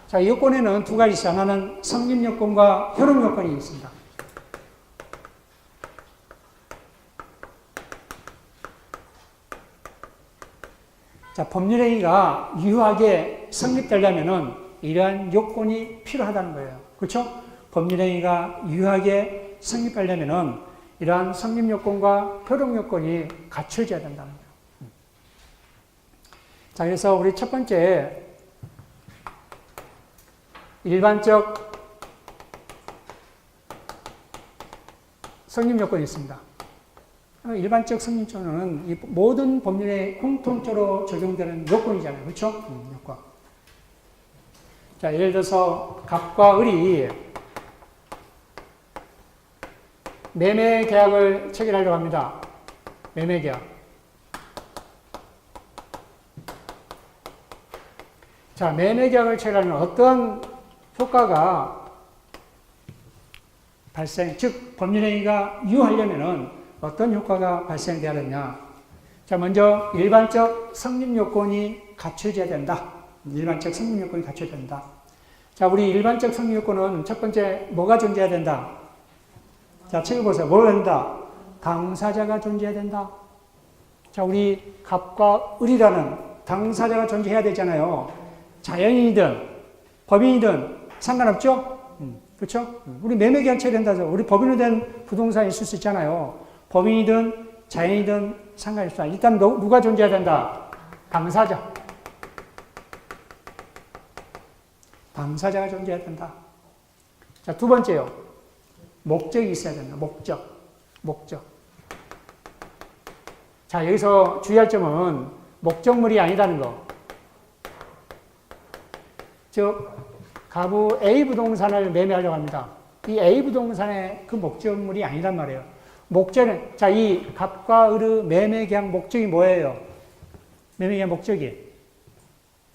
자, 이 요건에는 두 가지 있어요. 하나는 성립 요건과 효력 요건이 있습니다. 자, 법률행위가 유효하게 성립되려면은 이러한 요건이 필요하다는 거예요. 그렇죠? 법률행위가 유효하게 성립하려면은 이러한 성립 요건과 효력 요건이 갖춰져야 된다는 거예요. 자, 그래서 우리 첫 번째 일반적 성립 요건이 있습니다. 일반적 성립조는 이 모든 법률에 공통적으로 적용되는 요건이잖아요. 그렇죠? 요건. 자, 예를 들어서 갑과 을이 매매 계약을 체결하려고 합니다. 매매 계약. 자, 매매 계약을 체결하면 어떠한 효과가 즉 법률행위가 유효하려면 어떤 효과가 발생돼야 되느냐. 자, 먼저 일반적 성립 요건이 갖춰져야 된다. 일반적 성립 요건이 갖춰져야 된다. 자, 우리 일반적 성립 요건은 첫 번째 뭐가 존재해야 된다? 자, 책을 보세요. 뭐가 된다? 당사자가 존재해야 된다. 자, 우리 갑과 을이라는 당사자가 존재해야 되잖아요. 자연인이든 법인이든 상관없죠? 그렇죠? 우리 매매계약 체결된다죠. 우리 법인으로 된 부동산이 있을 수 있잖아요. 법인이든 자연이든 상관이 없어. 일단 누가 존재해야 된다? 당사자. 당사자가 존재해야 된다. 자, 두 번째요. 목적이 있어야 된다. 목적. 자, 여기서 주의할 점은 목적물이 아니라는 거. 즉, 가부 A 부동산을 매매하려고 합니다. 이 A 부동산의 그 목적물이 아니란 말이에요. 목적은, 자, 이 갑과 을의 매매계약 목적이 뭐예요? 매매계약 목적이.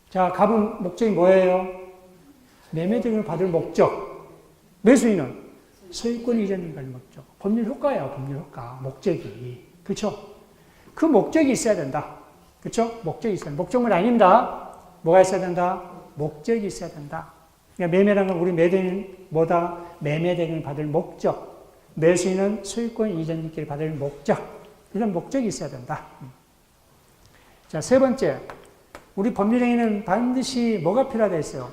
자, 갑은 목적이 뭐예요? 매매 등을 받을 목적. 매수인은 소유권 이전을 받을 목적. 법률 효과예요, 법률 효과. 목적이. 그렇죠? 그 목적이 있어야 된다. 그렇죠? 목적이 있어야 된다. 목적물이 아닙니다. 뭐가 있어야 된다? 목적이 있어야 된다. 그러니까 매매라는 건 우리 매도인은 뭐다? 매매 등을 받을 목적. 매수인은 소유권 이전기를 받을 목적. 이런 목적이 있어야 된다. 자, 세 번째. 우리 법률행위는 반드시 뭐가 필요하다 했어요?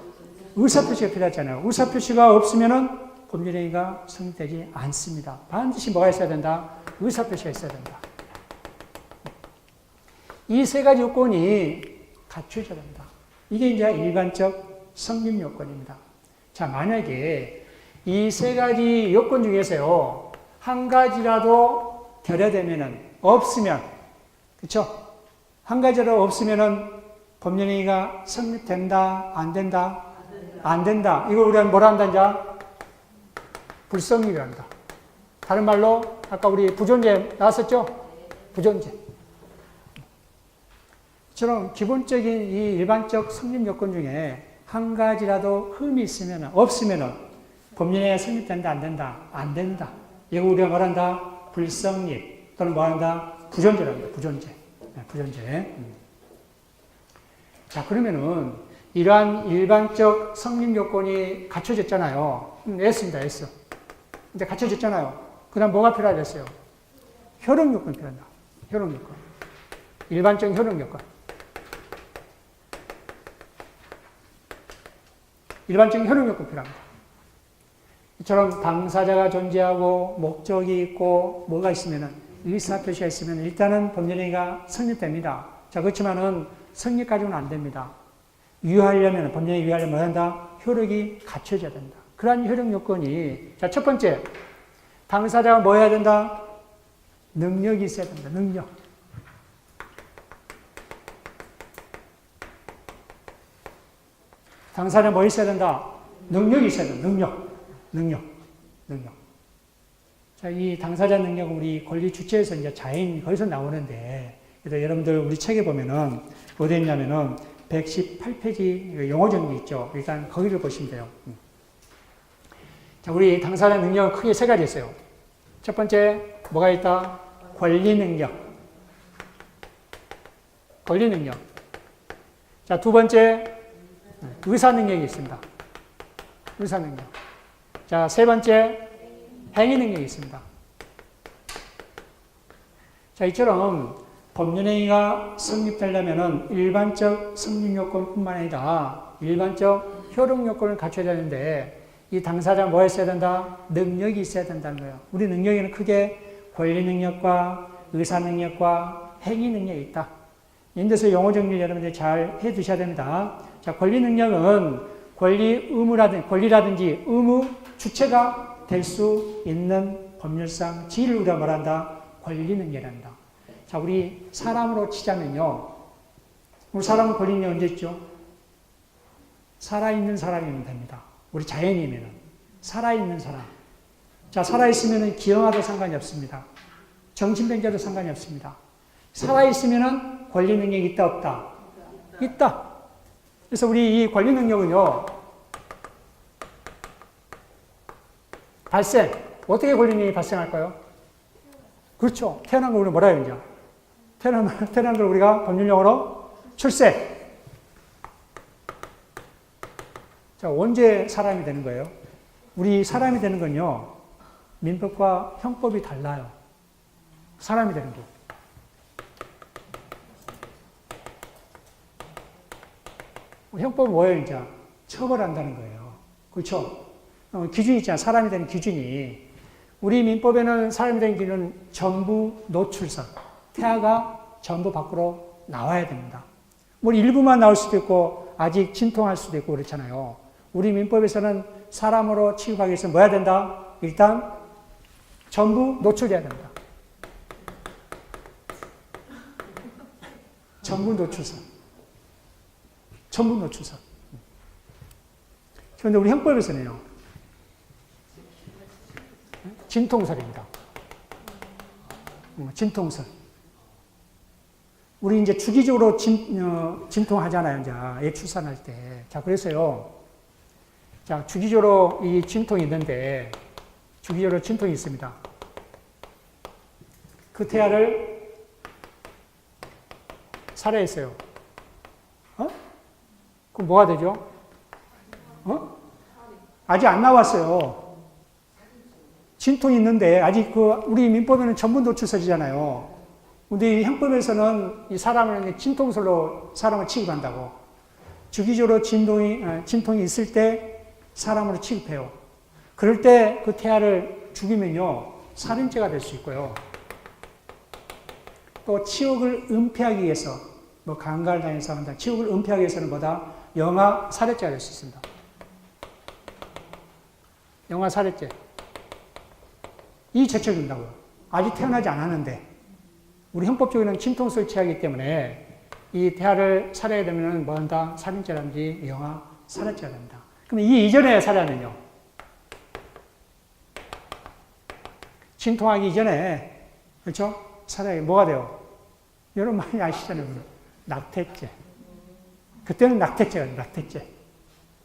의사표시가 필요하잖아요. 의사표시가 없으면은 법률행위가 성립되지 않습니다. 반드시 뭐가 있어야 된다? 의사표시가 있어야 된다. 이 세 가지 요건이 갖춰져야 된다. 이게 이제 일반적 성립 요건입니다. 자, 만약에 이 세 가지 요건 중에서요, 한 가지라도 결여되면은, 없으면, 그쵸? 한 가지라도 없으면은 법률행위가 성립된다, 안 된다? 안 된다. 이걸 우리가 뭐라 한다, 이제? 불성립이란다. 다른 말로, 아까 우리 부존재 나왔었죠? 부존재. 처럼 기본적인 이 일반적 성립 요건 중에 한 가지라도 흠이 있으면, 없으면 법률행위가 성립된다, 안 된다? 안 된다. 이거 우리가 말한다? 불성립. 또는 뭐 한다? 부존재란다. 부존재. 네, 부존재. 자, 그러면은 이러한 일반적 성립 요건이 갖춰졌잖아요. S입니다, S. 이제 갖춰졌잖아요. 그 다음 뭐가 필요하겠어요? 효력 요건이 필요하다. 효력 요건. 일반적 효력 요건. 일반적인 효력 요건 필요합니다. 이처럼 당사자가 존재하고 목적이 있고 뭐가 있으면은 의사표시가 있으면 일단은 법률행위가 성립됩니다. 자, 그렇지만은 성립까지는 안 됩니다. 유효하려면, 법률행위 유효하려면 뭐 한다? 효력이 갖춰져야 된다. 그러한 효력 요건이, 자, 첫 번째, 당사자가 뭐 해야 된다? 능력이 있어야 된다. 능력. 당사자는 뭐 있어야 된다? 능력이 있어야 된다. 능력. 자, 이 당사자 능력은 우리 권리 주체에서 이제 자인, 거기서 나오는데, 그래서 여러분들 우리 책에 보면은, 어디 있냐면은, 118페이지 영어 정리 있죠. 일단 거기를 보시면 돼요. 자, 우리 당사자 능력은 크게 세 가지 있어요. 첫 번째, 뭐가 있다? 권리 능력. 자, 두 번째, 의사 능력이 있습니다. 의사 능력. 자, 세 번째, 행위 능력이 있습니다. 자, 이처럼 법률행위가 성립되려면 일반적 성립 요건뿐만 아니라 일반적 효력 요건을 갖춰야 되는데 이 당사자가 뭐 했어야 된다? 능력이 있어야 된다는 거예요. 우리 능력에는 크게 권리 능력과 의사 능력과 행위 능력이 있다. 인데서 용어 정리 여러분들 잘 해 두셔야 됩니다. 자, 권리 능력은 권리라든지 의무 주체가 될 수 있는 법률상 지위를 우리가 말한다. 권리 능력이란다. 자, 우리 사람으로 치자면요. 우리 사람은 권리 능력 언제 있죠? 살아있는 사람이면 됩니다. 우리 자연이면은. 살아있는 사람. 자, 살아있으면은 기형아도 상관이 없습니다. 정신병자도 상관이 없습니다. 살아있으면은 권리 능력이 있다, 없다? 있다. 그래서 우리 이 권리 능력은요, 발생. 어떻게 권리 능력이 발생할까요? 그렇죠. 태어난 걸 우리가 뭐라 해요, 이제? 태어난 걸 우리가 법률용어로 출생. 자, 언제 사람이 되는 거예요? 우리 사람이 되는 건요, 민법과 형법이 달라요. 사람이 되는 게. 형법은 뭐예요, 이제? 처벌한다는 거예요. 그렇죠? 기준이 있잖아. 사람이 되는 기준이. 우리 민법에는 사람이 되는 기준은 전부 노출선. 태아가 전부 밖으로 나와야 됩니다. 뭐 일부만 나올 수도 있고, 아직 진통할 수도 있고 그렇잖아요. 우리 민법에서는 사람으로 취급하기 위해서 뭐 해야 된다? 일단 전부 노출돼야 됩니다. 전부 노출선. 전부 노출선. 그런데 우리 형법에서는요, 진통설입니다. 진통설. 우리 이제 주기적으로 진통하잖아요, 이제 애 출산할 때. 자, 그래서요, 자, 주기적으로 이 진통이 있는데, 주기적으로 진통이 있습니다. 그 태아를 살해했어요. 그럼 뭐가 되죠? 아직 안 나왔어요. 진통이 있는데, 아직 우리 민법에는 전부 노출설이잖아요. 근데 이 형법에서는 이 사람을 진통설로 사람을 취급한다고. 주기적으로 진통이 있을 때 사람으로 취급해요. 그럴 때 그 태아를 죽이면요, 살인죄가 될 수 있고요. 또 치욕을 은폐하기 위해서, 뭐 강간을 당해서 한다. 치욕을 은폐하기 위해서는 뭐다? 영아 살해죄가 될 수 있습니다. 영아 살해죄. 이 죄책을 준다고요. 아직 태어나지 않았는데. 우리 형법적으로는 진통설 취하기 때문에 이 태아를 살해야 되면 뭐 한다? 살인죄라든지 영아 살해죄가 됩니다. 그럼 이 이전에 살해하면요, 진통하기 이전에, 그렇죠? 살해하기 뭐가 돼요? 여러분 많이 아시잖아요. 낙태죄. 그때는 낙태죄가 돼요. 낙태죄.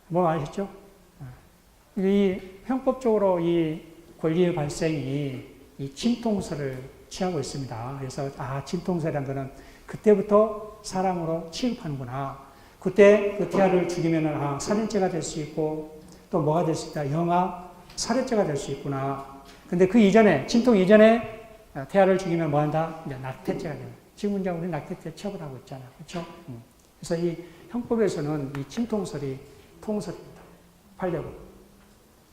뭐 아시죠? 이 형법적으로 이 권리의 발생이 이 진통설을 취하고 있습니다. 그래서 진통설이라는 거는 그때부터 사람으로 취급하는구나. 그때 그 태아를 죽이면 살인죄가 될 수 있고, 또 뭐가 될 수 있다? 영아 살해죄가 될 수 있구나. 근데 그 이전에, 진통 이전에 태아를 죽이면 뭐 한다? 이제 낙태죄가 됩니다. 지금 이제 우리 낙태죄 처벌하고 있잖아요. 그렇죠? 그래서 이 형법에서는 이 진통설이 통설입니다. 판례고.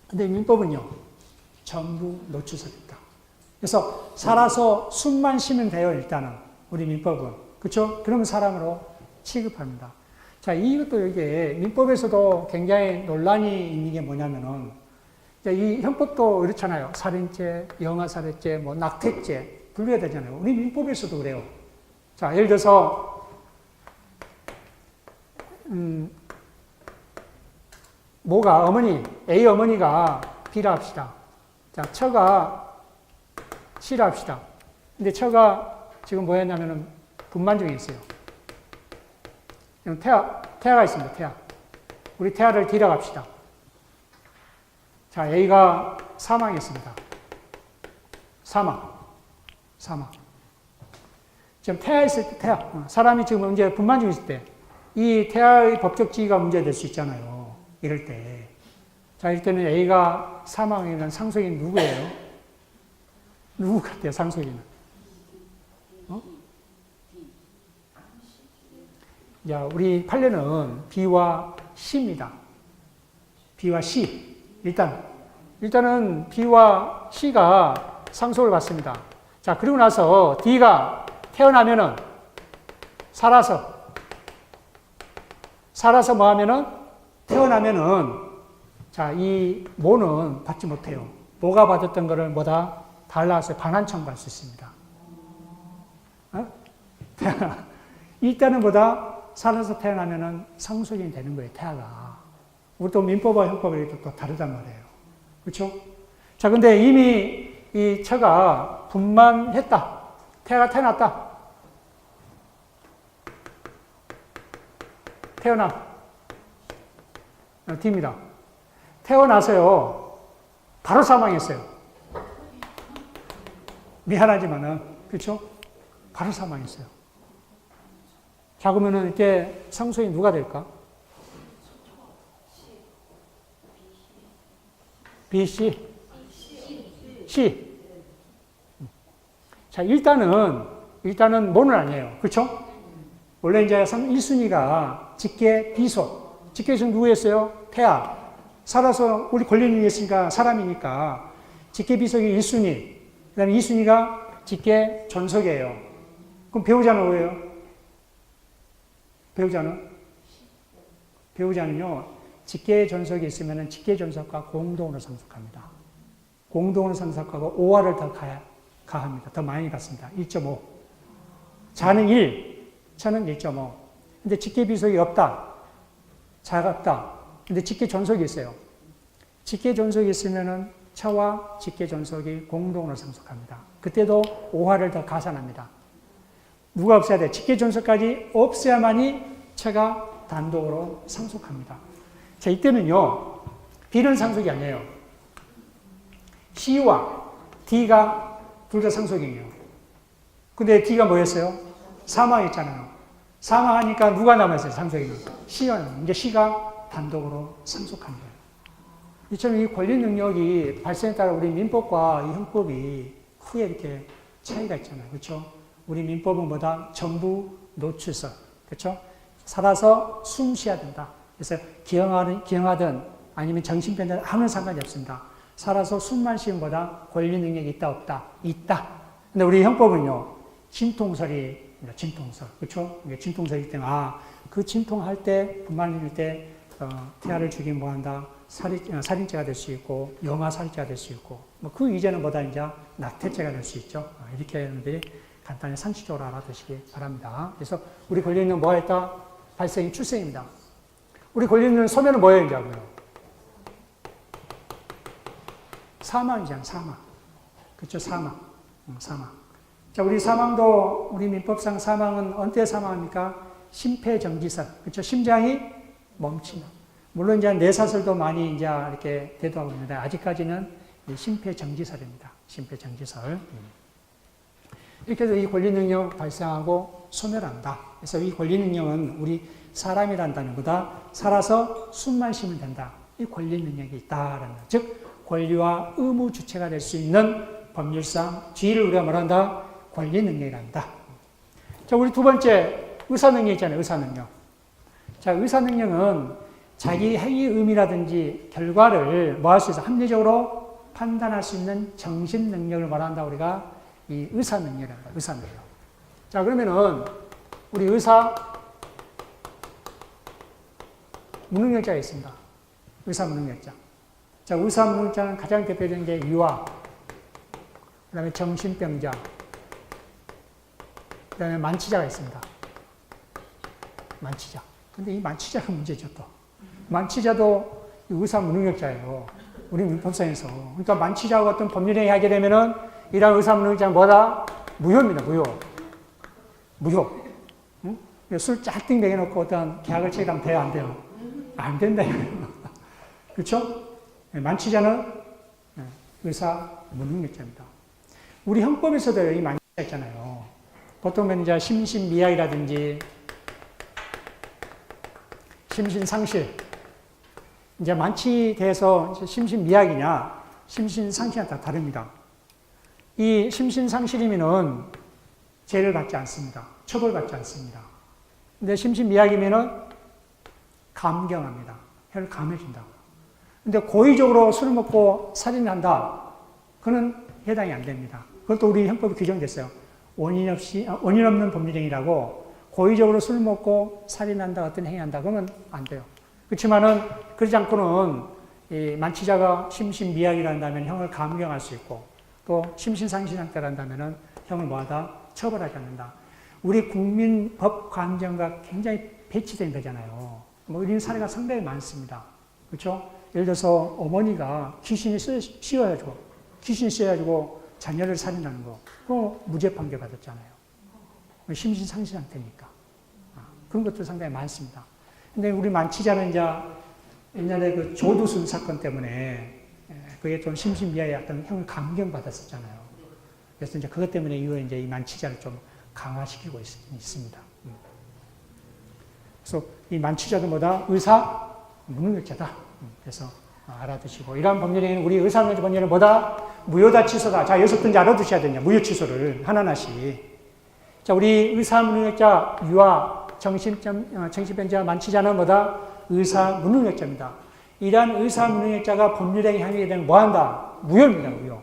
근데 민법은요, 전부 노출설입니다. 그래서 살아서 숨만 쉬면 돼요, 일단은. 우리 민법은. 그렇죠? 그러면 사람으로 취급합니다. 자, 이것도 이게 민법에서도 굉장히 논란이 있는 게 뭐냐면은, 이 형법도 그렇잖아요. 살인죄, 영아살해죄, 뭐 낙태죄 분류해야 되잖아요. 우리 민법에서도 그래요. 자, 예를 들어서 뭐가 A 어머니가 B라 합시다. 자, 처가 C라 합시다. 근데 처가 지금 뭐 했냐면은 분만 중에 있어요. 태아가 있습니다. 태아. 우리 태아를 D라 합시다. 자, A가 사망했습니다. 사망. 지금 태아 있을 때, 사람이 지금 이제 분만 중에 있을 때, 이 태아의 법적 지위가 문제될 수 있잖아요. 이럴 때. 자, 이럴 때는 A가 사망이면 상속인 누구예요? 누구 같아요, 상속인은? 자, 우리 판례는 B와 C입니다. B와 C. 일단은 B와 C가 상속을 받습니다. 자, 그리고 나서 D가 태어나면은 살아서 뭐 하면은 태어나면은 자, 이 모는 받지 못해요. 모가 받았던 거를 뭐다? 달라서 반환 청구할 수 있습니다. 어? 일단은 뭐다? 살아서 태어나면은 상속인이 되는 거예요, 태아가. 우리 또 민법과 형법이 또 다르단 말이에요. 그렇죠? 자, 근데 이미 이 처가 분만했다. 태아가 태어났다. D입니다. 태어나서요, 바로 사망했어요. 미안하지만은, 그렇죠? 바로 사망했어요. 자, 그러면은 이때 상속인 누가 될까? B, C? C. 자, 일단은 모는 아니에요. 그렇죠? 원래 이제 1순위가 직계, 비속. 직계에서 누구였어요? 태아. 살아서 우리 권리는 있으니까 사람이니까 직계, 비속이 1순위. 그 다음에 2순위가 직계, 전속이에요. 그럼 배우자는 뭐예요? 배우자는요, 직계, 전속이 있으면 직계, 전속과 공동으로 상속합니다. 공동으로 상속하고 5화를 더 가합니다. 더 많이 받습니다. 1.5. 자는 1, 처는 1.5. 근데 직계 비속이 없다. 자가 없다. 근데 직계 전속이 있어요. 직계 전속이 있으면은 처와 직계 전속이 공동으로 상속합니다. 그때도 5화를 더 가산합니다. 누가 없애야 돼? 직계 전속까지 없애야만이 처가 단독으로 상속합니다. 자, 이때는요, B는 상속이 아니에요. C와 D가 둘 다 상속이에요. 근데 D가 뭐였어요? 사망했잖아요. 사망하니까 누가 남았어요? 상속인은. C는. 이제 C가 단독으로 상속한 거예요. 이처럼 이 권리 능력이 발생에 따라 우리 민법과 이 형법이 크게 이렇게 차이가 있잖아요. 그렇죠? 우리 민법은 뭐다? 전부 노출서. 그렇죠? 살아서 숨 쉬어야 된다. 그래서 기형하든 아니면 정신병든 아무런 상관이 없습니다. 살아서 숨만 쉬는 거다. 권리 능력이 있다, 없다? 있다. 근데 우리 형법은요, 진통설이, 진통설. 그렇죠? 이게 진통설이기 때문에, 그 진통할 때, 분만일 때, 태아를 죽이면 뭐 한다? 살인죄가 될 수 있고, 영아살인죄가 될 수 있고, 그 이제는 뭐다? 이제 낙태죄가 될 수 있죠. 이렇게 여러분들이 간단히 상식적으로 알아두시기 바랍니다. 그래서 우리 권리 능력 뭐가 있다? 발생이 출생입니다. 우리 권리 능력 소멸은 뭐예요, 이제? 사망이잖아요, 사망. 그렇죠, 사망. 사망. 자, 우리 사망도, 우리 민법상 사망은 언제 사망합니까? 심폐정지설. 그렇죠, 심장이 멈추는. 물론 이제 뇌사설도 많이 이제 이렇게 대두하고 있는데, 아직까지는 심폐정지설입니다. 심폐정지설. 이렇게 해서 이 권리 능력 발생하고 소멸한다. 그래서 이 권리 능력은 우리 사람이란다는 거다. 살아서 숨만 쉬면 된다. 이 권리 능력이 있다라는 것. 즉, 권리와 의무 주체가 될 수 있는 법률상 지위를 우리가 말한다. 권리 능력이란다. 자, 우리 두 번째 의사 능력 있잖아요. 의사 능력. 자, 의사 능력은 자기 행위 의미라든지 결과를 뭐 할 수 있어? 합리적으로 판단할 수 있는 정신 능력을 말한다. 우리가 이 의사 능력이란다. 의사 능력. 자, 그러면은 우리 의사 무능력자가 있습니다. 의사 무능력자. 자, 의사 무능력자는 가장 대표적인 게 유아, 그 다음에 정신병자, 그 다음에 만취자가 있습니다. 만취자. 근데 이 만취자가 문제죠, 또. 만취자도 의사 무능력자예요. 우리 민법상에서. 그러니까 만취자와 같은 법률행위 하게 되면은 이런 의사 무능력자는 뭐다? 무효입니다, 무효. 무효. 응? 술 짝띵 먹여놓고 어떤 계약을 체결하면 돼요, 안 돼요? 안 된다, 이거예요. 그렇죠? 만취자는 의사 무능력자입니다. 우리 형법에서도 이 만취자 있잖아요. 보통은 이제 심신미약이라든지 심신상실. 이제 만취돼서 심신미약이냐, 심신상실이냐 다 다릅니다. 이 심신상실이면은 죄를 받지 않습니다. 처벌받지 않습니다. 근데 심신미약이면은 감경합니다. 혀를 감해준다. 근데 고의적으로 술을 먹고 살인한다. 그는 해당이 안 됩니다. 그건 그것도 우리 형법에 규정됐어요. 원인 없는 법률행위라고 고의적으로 술 먹고 살인한다, 어떤 행위한다, 그러면 안 돼요. 그렇지만은, 그러지 않고는 이 만취자가 심신미약이라 한다면 형을 감경할 수 있고, 또 심신상실 상태라 한다면은 형을 뭐하다? 처벌하지 않는다. 우리 국민 법 관점과 굉장히 배치된 거잖아요. 뭐 이런 사례가 상당히 많습니다. 그렇죠? 예를 들어서 어머니가 귀신이 씌워가지고 자녀를 살인하는 거, 그거 무죄 판결 받았잖아요. 심신 상실 상태니까. 그런 것도 상당히 많습니다. 근데 우리 만취자는 이제 옛날에 그 조두순 사건 때문에 그게 좀 심신미약의 어떤 형을 감경받았었잖아요. 그래서 이제 그것 때문에 이후에 이제 이 만취자를 좀 강화시키고 있습니다. 그래서 이 만취자도 뭐다? 의사 무능력자다. 그래서 알아두시고, 이러한 법률행위는 우리 의사무능력자 법률은 뭐다? 무효다, 취소다. 자, 여기서부터 알아두셔야 되냐? 무효 취소를 하나하나씩. 자, 우리 의사무능력자, 유아, 정신병자, 만취자는 뭐다? 의사무능력자입니다. 이러한 의사무능력자가 법률행위 하게 되면 뭐한다? 무효입니다, 무효.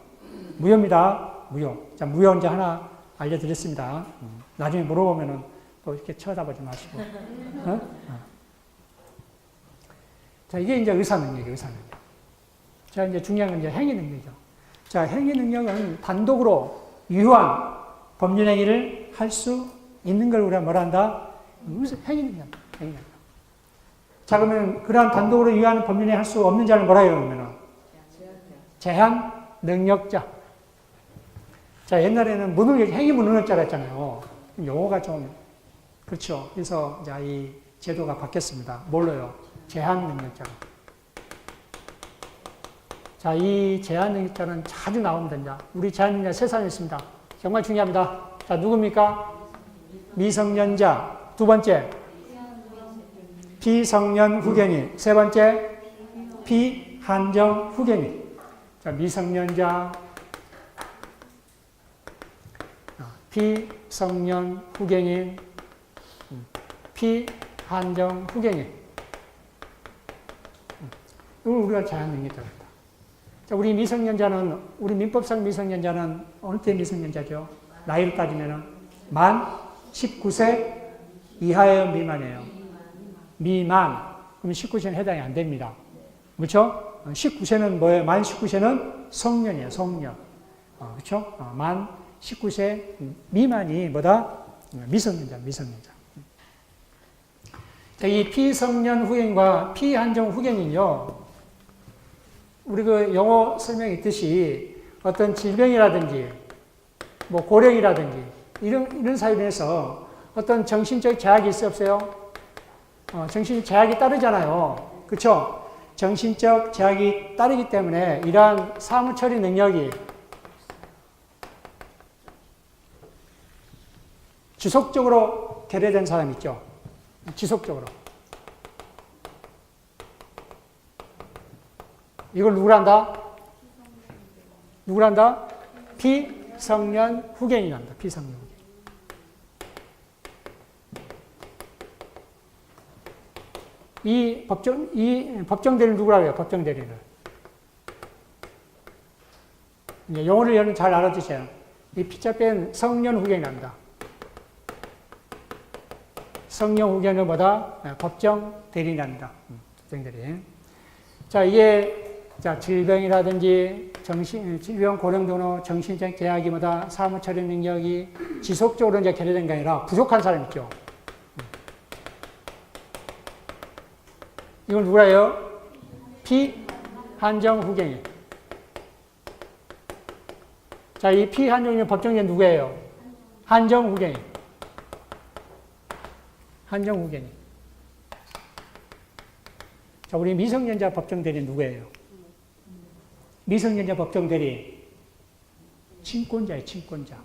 무효입니다, 무효. 자, 무효 이제 하나 알려드렸습니다. 나중에 물어보면은 또 이렇게 쳐다보지 마시고. 자, 이게 이제 의사능력이에요, 의사능력. 자, 이제 중요한 건 이제 행위능력이죠. 자, 행위능력은 단독으로 유효한 법률행위를 할 수 있는 걸 우리가 뭐라 한다? 행위능력. 행위능력. 자, 그러면 그러한 단독으로 유효한 법률행위 할 수 없는 자를 뭐라 해요, 그러면은? 제한 능력자. 자, 옛날에는 행위 무능력자가 있잖아요. 용어가 좀, 그렇죠. 그래서 이제 이 제도가 바뀌었습니다. 뭘로요? 제한 능력자가. 자, 이 제한 능력자는 자주 나옵니다. 이제. 우리 제한 능력자 세 사람이 있습니다. 정말 중요합니다. 자, 누굽니까? 미성년자. 두 번째, 비성년 후견인. 세 번째, 비한정 후견인. 자, 미성년자, 비성년 후견인, 비한정 후견인. 이걸 우리가 제한 능력자입니다. 자, 우리 미성년자는, 우리 민법상 미성년자는 어느 때 미성년자죠? 나이를 따지면은 만 19세 이하예요, 미만이에요? 미만. 그럼 19세는 해당이 안 됩니다. 그렇죠? 19세는 뭐예요? 만 19세는 성년이에요, 성년. 그렇죠? 만 19세 미만이 뭐다? 미성년자, 미성년자. 자, 이 피성년 후견과 피한정 후견은요, 우리 그 영어 설명에 있듯이 어떤 질병이라든지, 뭐 고령이라든지, 이런 사유로 해서 어떤 정신적 제약이 있어요, 없어요? 정신적 제약이 따르잖아요. 그쵸? 정신적 제약이 따르기 때문에 이러한 사무처리 능력이 지속적으로 결여된 사람 있죠? 지속적으로. 이걸 누구란다? 누구란다? 피성년 후견이란다. 피성년 후견. 이 법정 대리는 누구라고 해요? 법정 대리는. 이제 용어를 여러분 잘 알아두세요. 이 피자 뺀 성년 후견이란다. 성년 후견은 뭐다? 법정 대리란다. 법정 대리. 자, 이게 자, 질병이라든지 질병 고령 등으로 정신적 제약이 뭐다? 사무처리 능력이 지속적으로 이제 결여된 게 아니라 부족한 사람 있죠. 이건 누구라요? 피한정 후견인. 자, 이 피한정인 법정인 누구예요? 한정 후견인. 한정 후견인. 자, 우리 미성년자 법정 대리 누구예요? 미성년자 법정 대리 친권자예요, 친권자.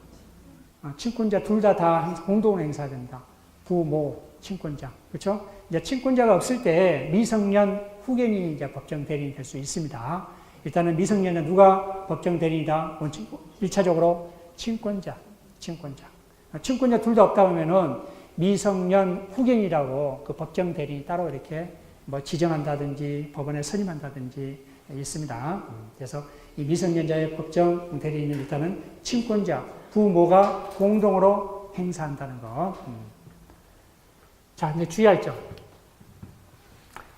친권자 둘 다 공동으로 행사해야 된다. 부모, 친권자. 그렇죠? 이제 친권자가 없을 때 미성년 후견인이 이제 법정 대리인이 될 수 있습니다. 일단은 미성년은 누가 법정 대리인이다? 1차적으로 친권자, 친권자. 친권자 둘 다 없다 보면은 미성년 후견이라고 그 법정 대리인이 따로 이렇게 뭐 지정한다든지 법원에 선임한다든지 있습니다. 그래서 이 미성년자의 법정 대리인은 일단은 친권자, 부모가 공동으로 행사한다는 거. 자, 근데 주의할 점.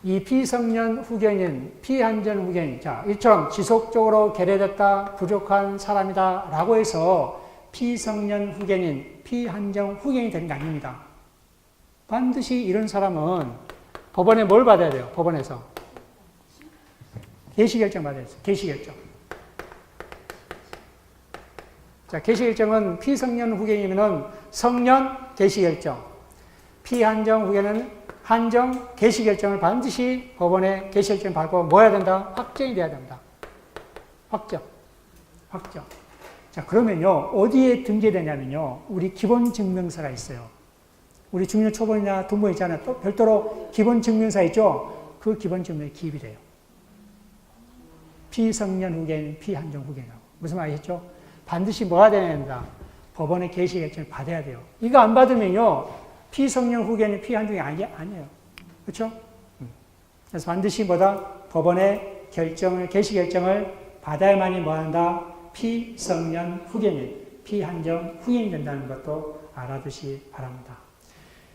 이 피성년 후견인, 피한전 후견인, 자, 이처럼 지속적으로 결여됐다, 부족한 사람이다 라고 해서 피성년 후견인, 피한정 후견이 되는 게 아닙니다. 반드시 이런 사람은 법원에 뭘 받아야 돼요? 법원에서. 개시결정 받아야 돼요. 개시결정. 자, 개시결정은 피성년 후견이면은 성년 개시결정, 피한정 후견은 한정 개시결정을 반드시 법원에 개시결정 받고 뭐 해야 된다? 확정이 돼야 된다. 확정. 자, 그러면요, 어디에 등재되냐면요, 우리 기본증명서가 있어요. 우리 중년 초본이나 동본 있잖아요. 또 별도로 기본증명서 있죠? 그 기본증명에 기입이 돼요. 피성년 후견, 피한정 후견하고. 무슨 말이겠죠? 반드시 뭐가 돼야 된다? 법원의 개시결정을 받아야 돼요. 이거 안 받으면요, 피성년 후견이 피한정이 아니에요. 그렇죠? 그래서 반드시 뭐다? 법원의 결정을, 개시결정을 받아야만이 뭐 한다? 피성년 후견인, 피한정 후견이 된다는 것도 알아두시 바랍니다.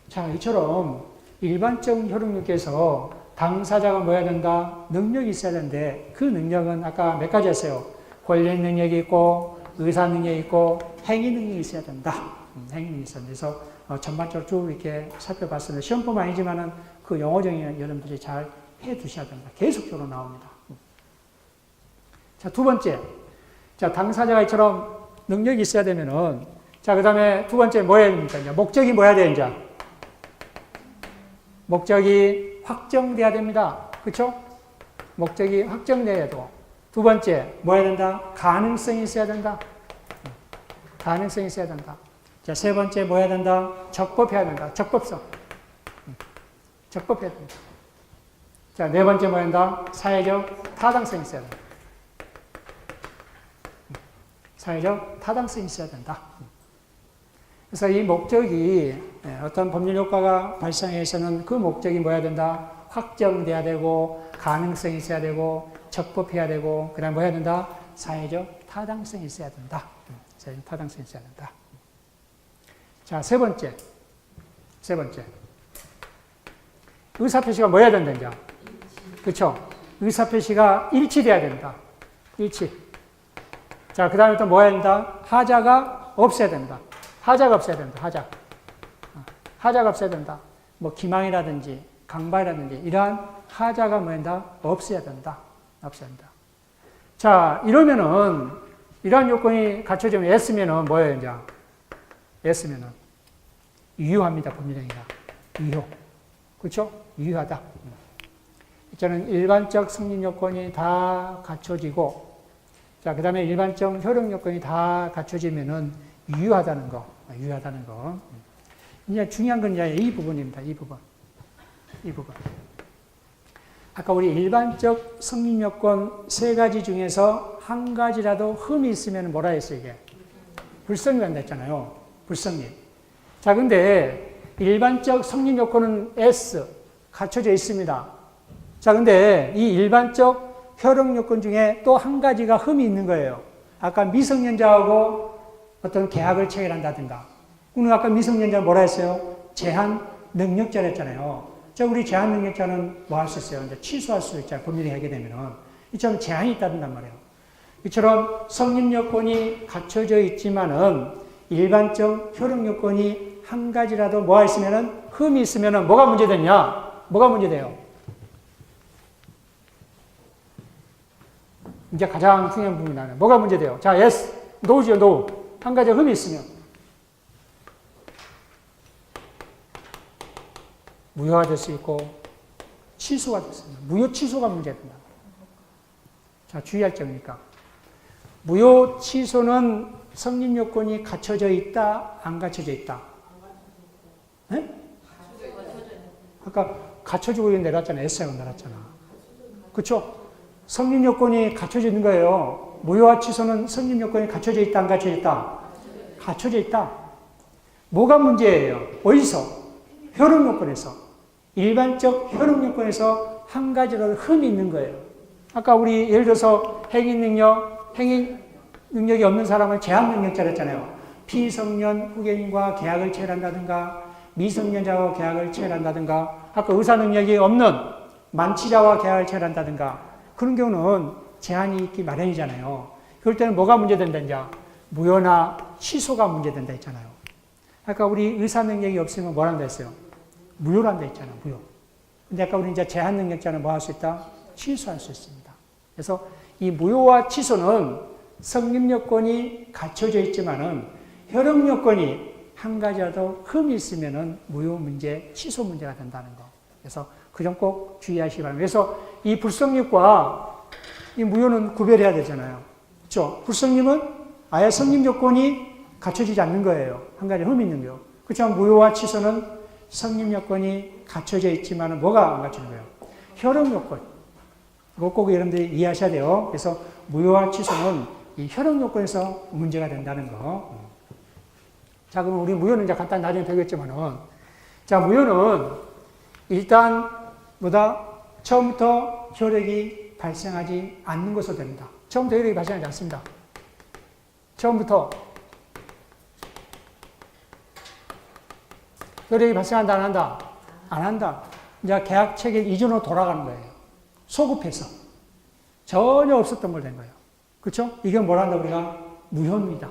자, 이처럼 일반적 효력력에서 당사자가 뭐 해야 된다? 능력이 있어야 되는데 그 능력은 아까 몇 가지 했어요? 권리 능력이 있고 의사 능력이 있고 행위 능력이 있어야 된다. 행위 능력이 있어야 돼서 전반적으로 쭉 이렇게 살펴봤습니다. 시험뿐만 아니지만은 그 영어 정의는 여러분들이 잘 해 두셔야 됩니다. 계속적으로 나옵니다. 자, 두 번째. 자, 당사자가 이처럼 능력이 있어야 되면은 자, 그 다음에 두 번째 뭐 해야 됩니까? 이제 목적이 뭐 해야 돼요, 이제? 목적이 확정돼야 됩니다. 그렇죠? 목적이 확정돼야 되고. 두 번째, 뭐 해야 된다? 가능성이 있어야 된다. 가능성이 있어야 된다. 자, 세 번째, 뭐 해야 된다? 적법해야 된다. 적법성. 적법해야 된다. 자, 네 번째, 뭐 해야 된다? 사회적 타당성이 있어야 된다. 사회적 타당성이 있어야 된다. 그래서 이 목적이 어떤 법률 효과가 발생해서는 그 목적이 뭐 해야 된다? 확정돼야 되고, 가능성이 있어야 되고, 적법해야 되고, 그 다음에 뭐 해야 된다? 사회적 타당성이 있어야 된다. 사회적 타당성이 있어야 된다. 자, 세 번째. 의사표시가 뭐 해야 된다, 이제? 그쵸? 의사표시가 일치돼야 된다. 일치. 자, 그 다음에 또 뭐 해야 된다? 하자가 없어야 된다. 하자가 없어야 된다. 하자가 없어야 된다. 뭐, 기망이라든지, 강박이라든지, 이러한 하자가 뭐 한다? 없어야 된다. 없어야 된다. 자, 이러면은, 이러한 요건이 갖춰지면 S면은 뭐예요, 이제? S면은. 유효합니다, 법률행위가. 유효. 그렇죠? 유효하다. 저는 일반적 승인 요건이 다 갖춰지고, 자, 그 다음에 일반적 효력 요건이 다 갖춰지면은 유효하다는 거. 유효하다는 거. 이제 중요한 건 이제 이 부분입니다. 이 부분. 아까 우리 일반적 승인 요건 세 가지 중에서 한 가지라도 흠이 있으면 뭐라 했어요, 이게? 불성립한다 했잖아요. 불성립. 자, 근데 일반적 성립 요건은 S, 갖춰져 있습니다. 자, 근데 이 일반적 효력 요건 중에 또 한 가지가 흠이 있는 거예요. 아까 미성년자하고 어떤 계약을 체결한다든가. 오늘 아까 미성년자 뭐라 했어요? 제한 능력자를 했잖아요. 자, 우리 제한 능력자는 뭐 할 수 있어요? 이제 취소할 수 있잖아요. 법률이 하게 되면은. 이처럼 제한이 있다단 말이에요. 이처럼 성립 요건이 갖춰져 있지만은 일반적 효력 요건이 한 가지라도 뭐가 있으면은 흠이 있으면은 뭐가 문제되냐? 뭐가 문제돼요? 이제 가장 중요한 부분이 나와요. 뭐가 문제돼요? 자, yes, no지요, no. 한 가지 흠이 있으면 무효가 될 수 있고 취소가 될 수 있습니다. 무효 취소가 문제된다. 자, 주의할 점이니까. 무효 취소는 성립 요건이 갖춰져 있다, 안 갖춰져 있다? 네? 아까 갖춰지고 내놨잖아요. S하고 내놨잖아. 그쵸? 성립 요건이 갖춰져 있는 거예요. 무효와 취소는 성립 요건이 갖춰져 있다, 안 갖춰져 있다? 갖춰져 있다. 뭐가 문제예요? 어디서? 효력 요건에서. 일반적 효력 요건에서 한 가지라도 흠이 있는 거예요. 아까 우리 예를 들어서 행위 능력, 행위 능력이 없는 사람을 제한 능력자라 했잖아요. 피성년 후견인과 계약을 체결한다든가 미성년자와 계약을 체결한다든가 아까 의사 능력이 없는 만취자와 계약을 체결한다든가 그런 경우는 제한이 있기 마련이잖아요. 그럴 때는 뭐가 문제된다 이제 무효나 취소가 문제된다 했잖아요. 아까 우리 의사 능력이 없으면 뭐란다 했어요? 무효란다 했잖아요. 무효. 근데 아까 우리 이제 제한 능력자는 뭐 할 수 있다? 취소할 수 있습니다. 그래서 이 무효와 취소는 성립 요건이 갖춰져 있지만은 효력 요건이 한 가지라도 흠이 있으면은 무효 문제, 취소 문제가 된다는 거. 그래서 그 점 꼭 주의하시기 바랍니다. 그래서 이 불성립과 이 무효는 구별해야 되잖아요. 그렇죠? 불성립은 아예 성립 요건이 갖춰지지 않는 거예요. 한 가지 흠이 있는 거예요. 그렇지만 무효와 취소는 성립 요건이 갖춰져 있지만 뭐가 안 갖춰진 거예요? 효력 요건. 이거 꼭 여러분들이 이해하셔야 돼요. 그래서 무효와 취소는 이 효력 요건에서 문제가 된다는 거. 자, 그럼 우리 무효는 이제 간단히 나중에 배우겠지만은, 자, 무효는 일단 뭐다? 처음부터 효력이 발생하지 않는 것으로 됩니다. 처음부터 효력이 발생하지 않습니다. 처음부터 효력이 발생한다, 안 한다? 안 한다. 이제 계약 체결 이전으로 돌아가는 거예요. 소급해서. 전혀 없었던 걸 된 거예요. 그렇죠? 이게 뭐란다, 우리가? 무효입니다.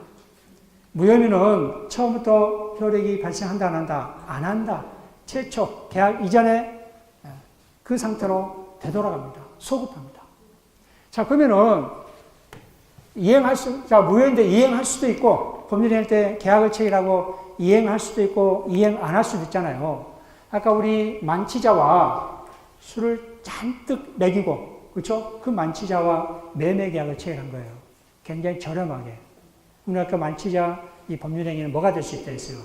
무효면은 처음부터 효력이 발생한다, 안 한다? 안 한다. 최초, 계약 이전에 그 상태로 되돌아갑니다. 소급합니다. 자, 그러면은, 자, 무효인데 이행할 수도 있고, 법률행위 때 계약을 체결하고 이행할 수도 있고, 이행 안 할 수도 있잖아요. 아까 우리 만취자와 술을 잔뜩 먹이고, 그렇죠? 그 만취자와 매매 계약을 체결한 거예요. 굉장히 저렴하게. 우리 아까 만취자 이 법률행위는 뭐가 될 수 있다 했어요?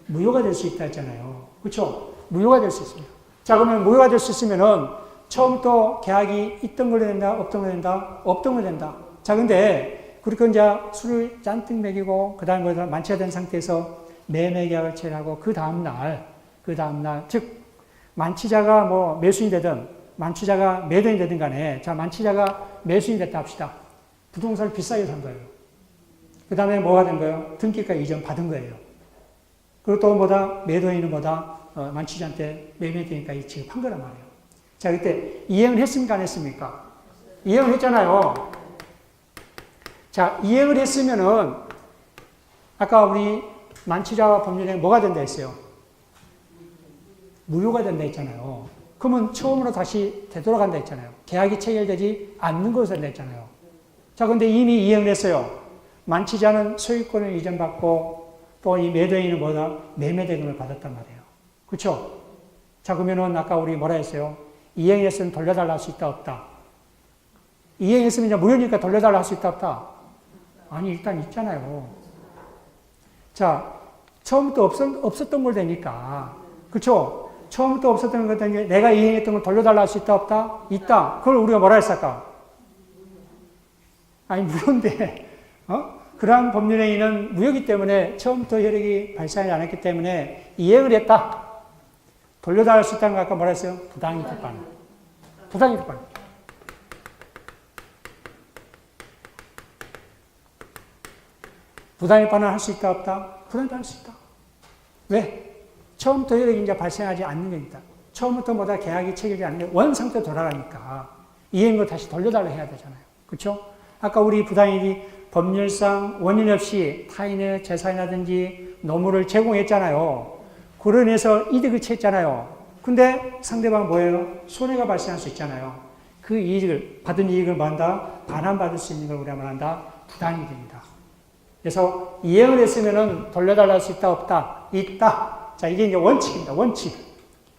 무효가 될 수 있다 했잖아요. 그렇죠? 무효가 될 수 있습니다. 자, 그러면 무효가 될 수 있으면은 처음부터 계약이 있던 걸로 된다, 없던 걸로 된다, 없던 걸로 된다. 자, 근데 그렇게 이제 술을 잔뜩 먹이고 그다음에 만취가 된 상태에서 매매 계약을 체결하고 그 다음날, 즉 만취자가 뭐 매수인이 되든 만취자가 매도인이 되든 간에 자, 만취자가 매수인이 됐다 합시다. 부동산을 비싸게 산 거예요. 그 다음에 뭐가 된 거예요? 등기가 이전 받은 거예요. 그리고 또 뭐다? 매도인은 뭐다? 만취자한테 매매되니까 지급한 거란 말이에요. 자, 그때 이행을 했습니까? 안 했습니까? 이행을 했잖아요. 자, 이행을 했으면은 아까 우리 만취자와 법률행위 뭐가 된다 했어요? 무효가 된다 했잖아요. 그러면 처음으로 다시 되돌아간다 했잖아요. 계약이 체결되지 않는 것으로 된다 했잖아요. 자, 근데 이미 이행을 했어요. 만취자는 소유권을 이전받고 또 이 매도인은 뭐다? 매매대금을 받았단 말이에요. 그렇죠? 자, 그러면은 아까 우리 뭐라 했어요? 이행했으면 돌려달라 할 수 있다, 없다? 이행했으면 이제 무효니까 돌려달라 할 수 있다, 없다? 아니, 일단 있잖아요. 자, 처음부터 없었던 걸 되니까. 그렇죠? 처음부터 없었던 걸 되니까 내가 이행했던 걸 돌려달라 할 수 있다, 없다? 있다. 그걸 우리가 뭐라 했을까? 아니, 무효인데, 그러한 법률행위는 무효이기 때문에 처음부터 효력이 발생하지 않았기 때문에 이행을 했다. 돌려달라 할 수 있다는 거 아까 뭐라 했어요? 부당히 비판. 부당히 비판. 부당히 비판을 할 수 있다, 없다? 부당히 비판할 수 있다. 왜? 처음부터 효력이 이제 발생하지 않는 겁니다. 처음부터 뭐다 계약이 체결되지 않는 게 원상태로 돌아가니까 이행을 다시 돌려달라 해야 되잖아요. 그렇죠? 아까 우리 부당이익이 법률상 원인 없이 타인의 재산이라든지 노무를 제공했잖아요. 그러면서 이득을 취했잖아요. 근데 상대방은 뭐예요? 손해가 발생할 수 있잖아요. 그 이익을, 받은 이익을 뭐한다? 반환받을 수 있는 걸 우리가 말한다? 부당이익입니다. 그래서 이행을 했으면은 돌려달라 할 수 있다, 없다? 있다. 자, 이게 이제 원칙입니다. 원칙.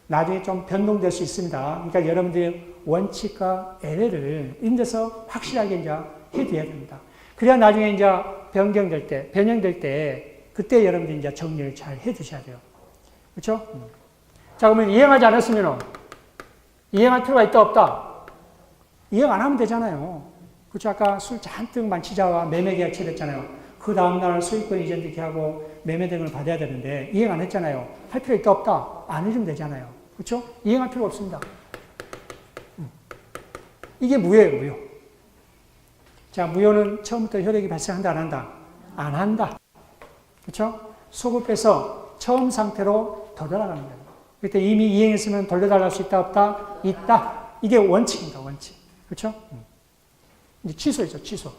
나중에 좀 변동될 수 있습니다. 그러니까 여러분들이 원칙과 LL을 인데서 확실하게 이제 해둬야 됩니다. 그래야 나중에 이제 변경될 때, 변형될 때, 그때 여러분들이 이제 정리를 잘 해두셔야 돼요. 그렇죠? 자, 그러면 이행하지 않았으면 이행할 필요가 있다, 없다? 이행 안 하면 되잖아요. 그렇죠? 아까 술 잔뜩 만취자와 매매 계약 체결했잖아요. 그 다음날 소유권 이전되게 하고 매매 등을 받아야 되는데 이행 안 했잖아요. 할 필요 있다, 없다? 안 해주면 되잖아요. 그렇죠? 이행할 필요 없습니다. 이게 무효예요, 무효. 자, 무효는 처음부터 효력이 발생한다, 안 한다? 안 한다. 그렇죠? 소급해서 처음 상태로 돌려나가는 거예요. 그때 이미 이행했으면 돌려달랄 수 있다, 없다? 있다. 이게 원칙입니다, 원칙. 그렇죠? 이제 취소이죠, 취소.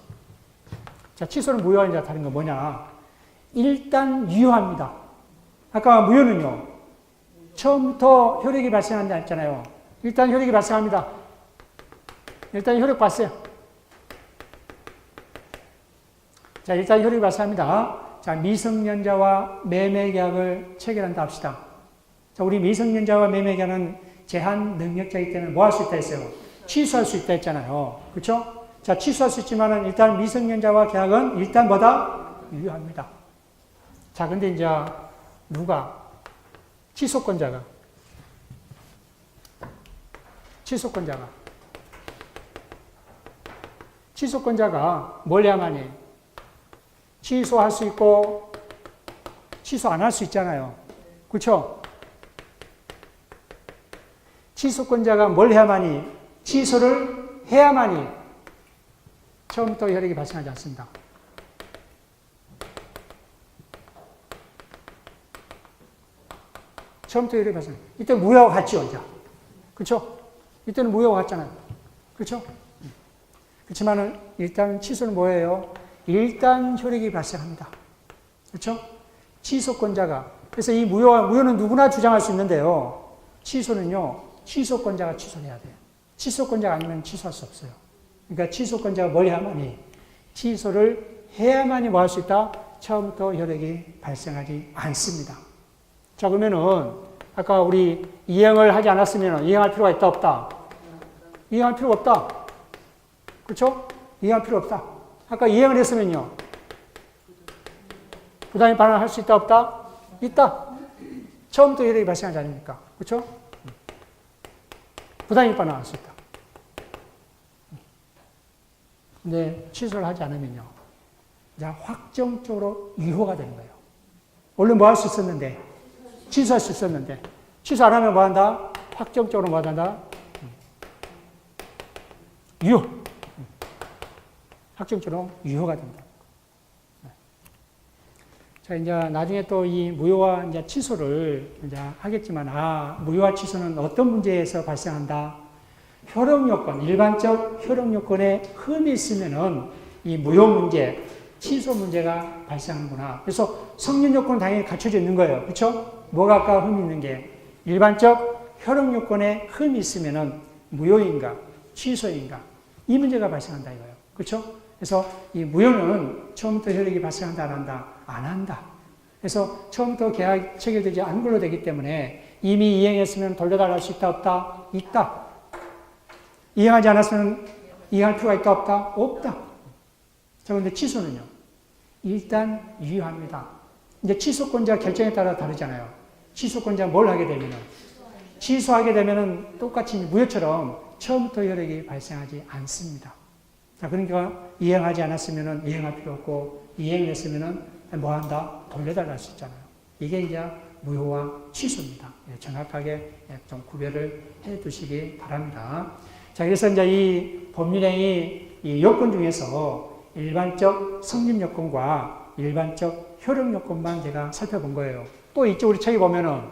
자, 취소는 무효와 이제 다른 건 뭐냐? 일단 유효합니다. 아까 무효는요, 처음부터 효력이 발생한다 했잖아요. 일단 효력이 발생합니다. 일단 효력 봤어요. 자, 일단 효력이 발생합니다. 자, 미성년자와 매매계약을 체결한다 합시다. 자, 우리 미성년자와 매매계약은 제한 능력자이기 때문에 뭐 할 수 있다 했어요? 취소할 수 있다 했잖아요. 그렇죠? 자, 취소할 수 있지만은 일단 미성년자와 계약은 일단 뭐다? 유효합니다. 자, 근데 이제 누가? 취소권자가 뭘 해야만이? 취소할 수 있고 취소 안 할 수 있잖아요. 그렇죠? 취소권자가 뭘 해야만이? 취소를 해야만이 처음부터 효력이 발생하지 않습니다. 처음부터 효력이 발생. 이때 무효와 같죠, 이제. 그렇죠? 이때는 무효와 같잖아요. 그렇죠? 그렇지만은 일단 취소는 뭐예요? 일단 효력이 발생합니다. 그렇죠? 취소권자가. 그래서 이 무효는 누구나 주장할 수 있는데요. 취소는요, 취소권자가 취소를 해야 돼요. 취소권자가 아니면 취소할 수 없어요. 그러니까 취소권자가 뭘 해야만이? 취소를 해야만이 뭐 할 수 있다? 처음부터 효력이 발생하지 않습니다. 자, 그러면은, 아까 우리 이행을 하지 않았으면 이행할 필요가 있다, 없다? 이행할 필요가 없다. 그렇죠? 이행할 필요 없다. 아까 이행을 했으면요. 부당히 반환할 수 있다, 없다? 있다. 처음부터 효력이 발생하지 않습니까? 그렇죠? 부당히 반환할 수 있다. 근데 취소를 하지 않으면요. 이제 확정적으로 유효가 되는 거예요. 원래 뭐 할 수 있었는데? 취소할 수 있었는데. 취소 안 하면 뭐 한다? 확정적으로 뭐 한다? 유효. 확정적으로 유효가 된다. 자, 이제 나중에 또 이 무효와 이제 취소를 이제 하겠지만, 무효와 취소는 어떤 문제에서 발생한다? 효력 요건, 일반적 효력 요건에 흠이 있으면은 이 무효 문제, 취소 문제가 발생하는구나. 그래서 성립 요건은 당연히 갖춰져 있는 거예요. 그렇죠? 뭐가 아까 흠이 있는 게? 일반적 효력 요건에 흠이 있으면은 무효인가, 취소인가? 이 문제가 발생한다 이거예요. 그렇죠? 그래서 이 무효는 처음부터 효력이 발생한다, 안 한다? 안 한다. 그래서 처음부터 계약 체결되지 않은 걸로 되기 때문에 이미 이행했으면 돌려달랄 수 있다, 없다? 있다. 이행하지 않았으면 이행할 필요가 있다, 없다? 없다. 자, 그런데 취소는요? 일단 유효합니다. 이제 취소권자 결정에 따라 다르잖아요. 취소권자 뭘 하게 되면은? 취소하게 되면은 똑같이 무효처럼 처음부터 효력이 발생하지 않습니다. 자, 그러니까 이행하지 않았으면 이행할 필요 없고, 이행을 했으면 뭐 한다? 돌려달라 할 수 있잖아요. 이게 이제 무효와 취소입니다. 정확하게 좀 구별을 해 두시기 바랍니다. 자, 그래서 이제 이 법률행위 이 요건 중에서 일반적 성립 요건과 일반적 효력 요건만 제가 살펴본 거예요. 또 있죠, 우리 책에 보면은.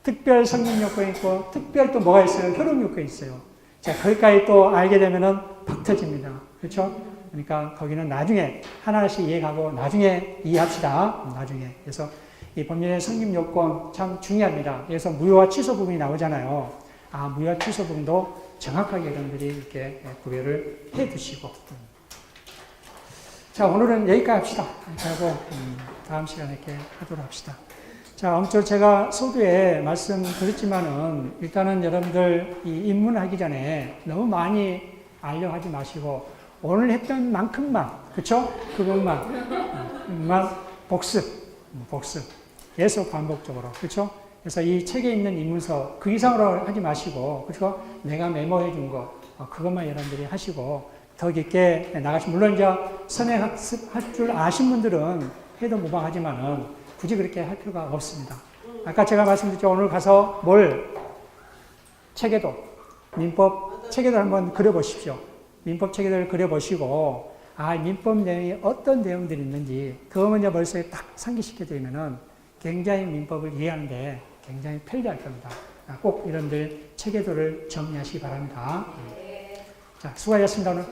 특별 성립 요건이 있고, 특별 또 뭐가 있어요? 효력 요건이 있어요. 자, 거기까지 또 알게 되면은 팍 터집니다. 그렇죠? 그러니까 거기는 나중에 하나씩 이해하고 나중에 이해합시다. 나중에. 그래서 이 법률의 성립 요건 참 중요합니다. 그래서 무효와 취소 부분이 나오잖아요. 무효와 취소 부분도 정확하게 여러분들이 이렇게 구별을 해 두시고. 자, 오늘은 여기까지 합시다. 하고 다음 시간에 이렇게 하도록 합시다. 자, 아무쪼록 제가 서두에 말씀드렸지만은 일단은 여러분들 이 입문하기 전에 너무 많이 알려고 하지 마시고 오늘 했던 만큼만, 그쵸? 그것만 복습. 계속 반복적으로, 그쵸? 그래서 이 책에 있는 입문서 그 이상으로 하지 마시고, 그쵸? 내가 메모해 준 거, 그것만 여러분들이 하시고 더 깊게 나가시면, 물론 이제 선행학습 할 줄 아신 분들은 해도 무방하지만은 굳이 그렇게 할 필요가 없습니다. 아까 제가 말씀드렸죠. 오늘 가서 책에도 민법 체계도를 한번 그려보십시오. 민법 체계도를 그려보시고, 민법 내용이 어떤 내용들이 있는지, 그거 먼저 머릿속에 딱 상기시켜 드리면은 굉장히 민법을 이해하는데 굉장히 편리할 겁니다. 꼭 이런들 체계도를 정리하시기 바랍니다. 자, 수고하셨습니다, 오늘.